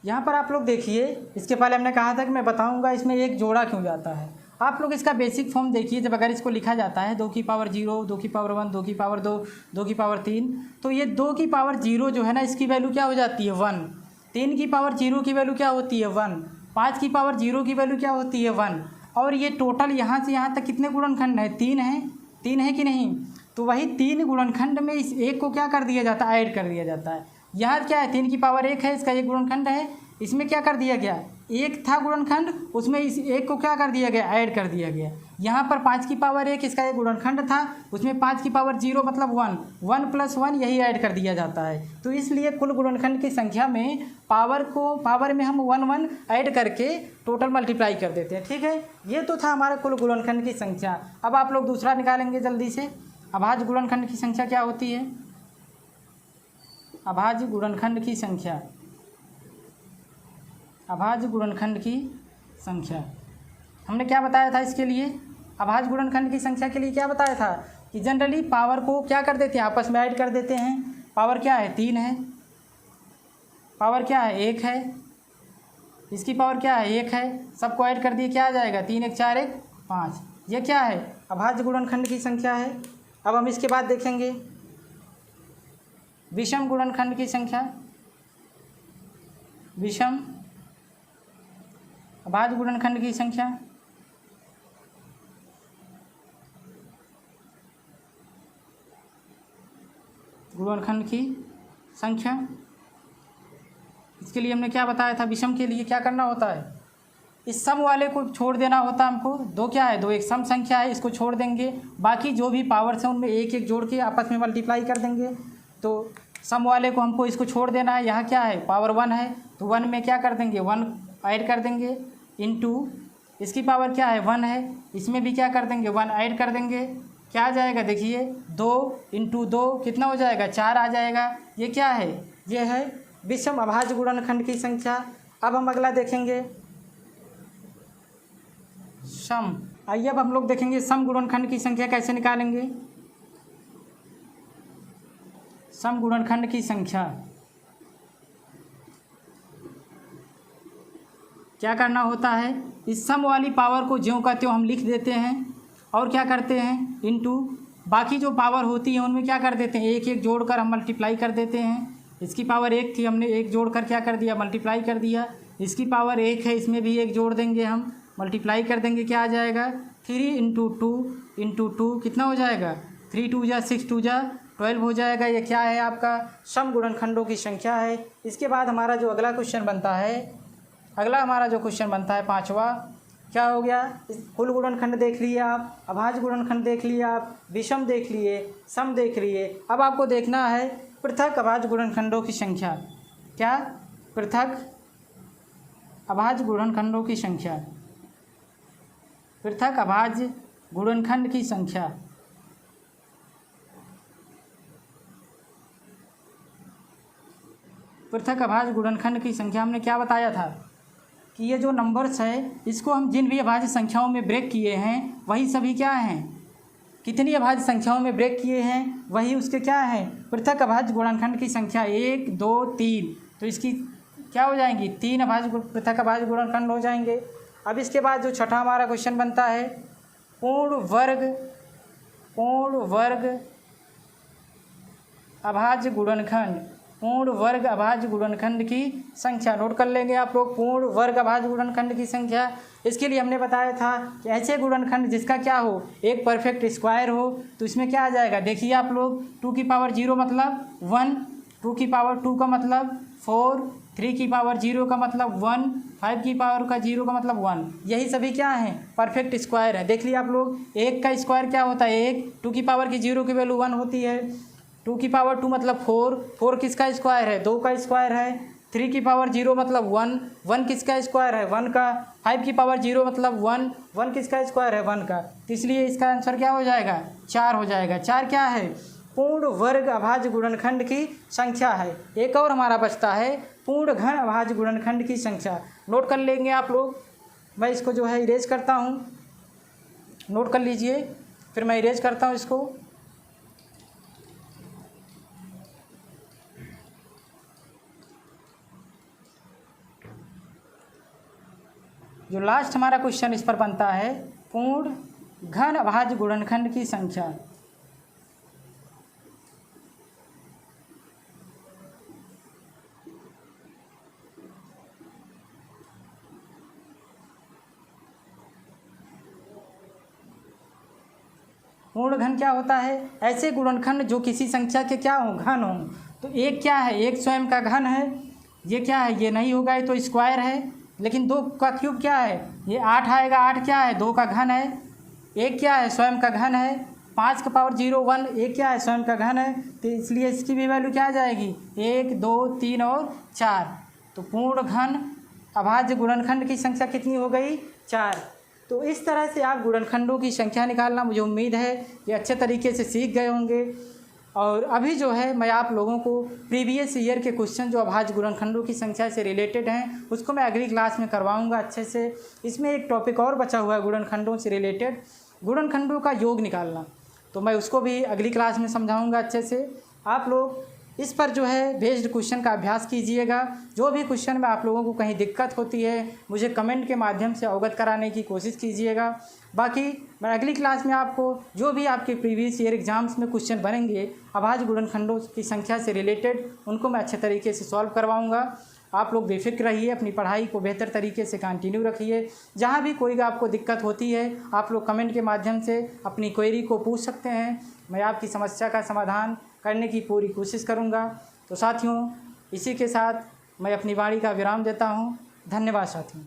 यहाँ पर आप लोग देखिए, इसके पहले हमने कहा था कि मैं बताऊंगा इसमें एक जोड़ा क्यों जाता है। आप लोग इसका बेसिक फॉर्म देखिए, जब अगर इसको लिखा जाता है 2 की पावर 0, 2 की पावर 1, 2 की पावर 2, 2 की पावर 3, तो ये 2 की पावर 0 जो है ना, इसकी वैल्यू क्या हो जाती है, 1। 3 की पावर 0 की वैल्यू क्या होती है, 1। 5 की पावर 0 की वैल्यू क्या होती है, 1। और ये टोटल यहाँ से यहाँ तक कितने गुणनखंड है, 3 है, 3 है कि नहीं। तो वही 3 गुणनखंड में इस एक को क्या कर दिया जाता है, ऐड कर दिया जाता है। यहाँ क्या है, 3 की पावर 1 है, इसका एक गुणनखंड है, इसमें क्या कर दिया गया, एक था गुणनखंड, उसमें इस एक को क्या कर दिया गया, ऐड कर दिया गया। यहाँ पर 5 की पावर 1 इसका एक गुणनखंड था, उसमें 5 की पावर 0 मतलब 1, 1 + 1 यही ऐड कर दिया जाता है। तो इसलिए कुल गुणनखंड की संख्या में पावर में हम 1 1 ऐड करके टोटल मल्टीप्लाई कर देते हैं। ठीक है, ये तो था हमारा कुल गुणनखंड की संख्या। अब आप लोग दूसरा निकालेंगे जल्दी से। अभाज्य गुणनखंड की संख्या क्या होती है, अभाज्य गुणनखंड की संख्या, अभाज्य गुणनखंड की संख्या हमने क्या बताया था इसके लिए, अभाज्य गुणनखंड की संख्या के लिए क्या बताया था कि जनरली पावर को क्या कर देते हैं, आपस में ऐड कर देते हैं। पावर क्या है, 3 है, पावर क्या है, 1 है, इसकी पावर क्या है, 1 है, सबको ऐड कर दिए, क्या आ जाएगा, 3 1 4 1 5। ये क्या है, अभाज्य गुणनखंड की संख्या है। अब हम इसके बाद देखेंगे विषम गुणनखंड की संख्या, विषम अभाज्य गुणनखंड की संख्या। गुणनखंड की संख्या, इसके लिए हमने क्या बताया था, विषम के लिए क्या करना होता है, इस सम वाले को छोड़ देना होता है हमको। 2 क्या है, 2 एक सम संख्या है, इसको छोड़ देंगे, बाकी जो भी पावर्स हैं उनमें एक एक जोड़ के आपस में मल्टीप्लाई कर देंगे। तो सम वाले को हमको इसको छोड़ देना है। यहाँ क्या है, पावर 1 है, तो 1 में क्या कर देंगे, 1 ऐड कर देंगे, इनटू इसकी पावर क्या है, 1 है, इसमें भी क्या कर देंगे, 1 ऐड कर देंगे, क्या आ जाएगा, देखिए 2 × 2 कितना हो जाएगा, 4 आ जाएगा। ये क्या है, ये है विषम अभाज्य गुणनखंड की संख्या। अब हम अगला देखेंगे सम। आइए अब हम लोग देखेंगे सम गुणनखंड की संख्या कैसे निकालेंगे। सम गुणनखंड की संख्या क्या करना होता है, इस सम वाली पावर को ज्यों का त्यों हम लिख देते हैं और क्या करते हैं, इनटू बाकी जो पावर होती है उनमें क्या कर देते हैं, एक एक जोड़कर हम मल्टीप्लाई कर देते हैं। इसकी पावर 1 थी, हमने एक जोड़कर क्या कर दिया, मल्टीप्लाई कर दिया। इसकी पावर 1 है, इसमें भी एक जोड़ देंगे हम, मल्टीप्लाई कर देंगे, क्या आ जाएगा, 3 × 2 कितना हो जाएगा, 3 2 जा 6 2 जा 12 हो जाएगा। ये क्या है, आपका सम गुणनखंडों की संख्या है। इसके बाद हमारा जो अगला क्वेश्चन बनता है, अगला हमारा जो क्वेश्चन बनता है 5वां, क्या हो गया, कुल गुणनखंड देख लिए आप, अभाज्य गुणनखंड देख लिए आप, विषम देख लिए, सम देख लिए। अब आपको देखना है पृथक अभाज्य गुणनखंडों की संख्या। क्या, पृथक अभाज्य गुणनखंडों की संख्या, पृथक अभाज्य गुणनखंड की संख्या। पृथक अभाज्य गुणनखंड की संख्या हमने क्या बताया था कि ये जो नंबर्स है, इसको हम जिन भी अभाज्य संख्याओं में ब्रेक किए हैं वही सभी क्या हैं, कितनी अभाज्य संख्याओं में ब्रेक किए हैं वही उसके क्या हैं, पृथक अभाज्य गुणनखंड की संख्या 1 2 3। तो इसकी क्या हो जाएंगी, 3 पृथक अभाज्य गुणनखंड हो जाएंगे। अब इसके बाद जो छठा हमारा क्वेश्चन बनता है, पूर्ण वर्ग अभाज्य गुणनखंड, पूर्ण वर्ग अभाज्य गुणनखंड की संख्या। नोट कर लेंगे आप लोग, पूर्ण वर्ग अभाज्य गुणनखंड की संख्या। इसके लिए हमने बताया था कि ऐसे गुणनखंड जिसका क्या हो, एक परफेक्ट स्क्वायर हो, तो इसमें क्या आ जाएगा, देखिए आप लोग, 2 की पावर 0 मतलब 1, 2 की पावर 2 का मतलब 4, 3 की पावर 0 का मतलब 1, 5 की पावर का 0 का मतलब 1। यही सभी क्या हैं, परफेक्ट स्क्वायर है। देख लिया आप लोग, 1 का स्क्वायर क्या होता है 1, 2 की पावर की 0 की वैल्यू 1 होती है, 2 की पावर 2 मतलब 4, 4 किसका स्क्वायर है, 2 का स्क्वायर है, 3 की पावर 0 मतलब 1, 1 किसका स्क्वायर है 1 का, 5 की पावर 0 मतलब 1, 1 किसका स्क्वायर है 1 का। तो इसलिए इसका आंसर क्या हो जाएगा, 4 हो जाएगा। 4 क्या है, पूर्ण वर्ग अभाज्य गुणनखंड की संख्या है। एक और हमारा बचता है पूर्ण घन अभाज्य गुणनखंड की संख्या। नोट कर लेंगे आप लोग, मैं इसको जो है इरेज करता हूँ, नोट कर लीजिए, फिर मैं इरेज करता हूँ इसको। जो लास्ट हमारा क्वेश्चन इस पर बनता है, पूर्ण घन अभाज्य गुणनखंड की संख्या। पूर्ण घन क्या होता है, ऐसे गुणनखंड जो किसी संख्या के क्या हों, घन हों। तो एक क्या है, एक स्वयं का घन है, ये क्या है, ये नहीं होगा, ये तो स्क्वायर है। लेकिन 2 का क्यूब क्या है, ये 8 आएगा, 8 क्या है, 2 का घन है। एक क्या है, स्वयं का घन है, 5 का पावर 0 1, एक क्या है, स्वयं का घन है। तो इसलिए इसकी भी वैल्यू क्या आ जाएगी, 1 2 3 और 4। तो पूर्ण घन अभाज्य गुणनखंड की संख्या कितनी हो गई, 4। तो इस तरह से आप गुणनखंडों की संख्या निकालना, मुझे उम्मीद है कि अच्छे तरीके से सीख गए होंगे। और अभी जो है मैं आप लोगों को प्रीवियस ईयर के क्वेश्चन जो अभाज्य गुणनखंडों की संख्या से रिलेटेड हैं, उसको मैं अगली क्लास में करवाऊंगा अच्छे से। इसमें एक टॉपिक और बचा हुआ है गुणनखंडों से रिलेटेड, गुणनखंडों का योग निकालना, तो मैं उसको भी अगली क्लास में समझाऊंगा अच्छे से। आप लोग इस पर जो है बेस्ड क्वेश्चन का अभ्यास कीजिएगा। जो भी क्वेश्चन में आप लोगों को कहीं दिक्कत होती है, मुझे कमेंट के माध्यम से अवगत कराने की कोशिश कीजिएगा। बाकी मैं अगली क्लास में आपको जो भी आपके प्रीवियस ईयर एग्जाम्स में क्वेश्चन बनेंगे अभाज्य गुणनखंडों की संख्या से रिलेटेड, उनको मैं अच्छे तरीके से सॉल्व करवाऊँगा। आप लोग बेफिक्र रहिए, अपनी पढ़ाई को बेहतर तरीके से कंटिन्यू रखिए। जहाँ भी कोई आपको दिक्कत होती है, आप लोग कमेंट के माध्यम से अपनी क्वेरी को पूछ सकते हैं। मैं आपकी समस्या का समाधान करने की पूरी कोशिश करूँगा। तो साथियों, इसी के साथ मैं अपनी वाणी का विराम देता हूँ। धन्यवाद साथियों।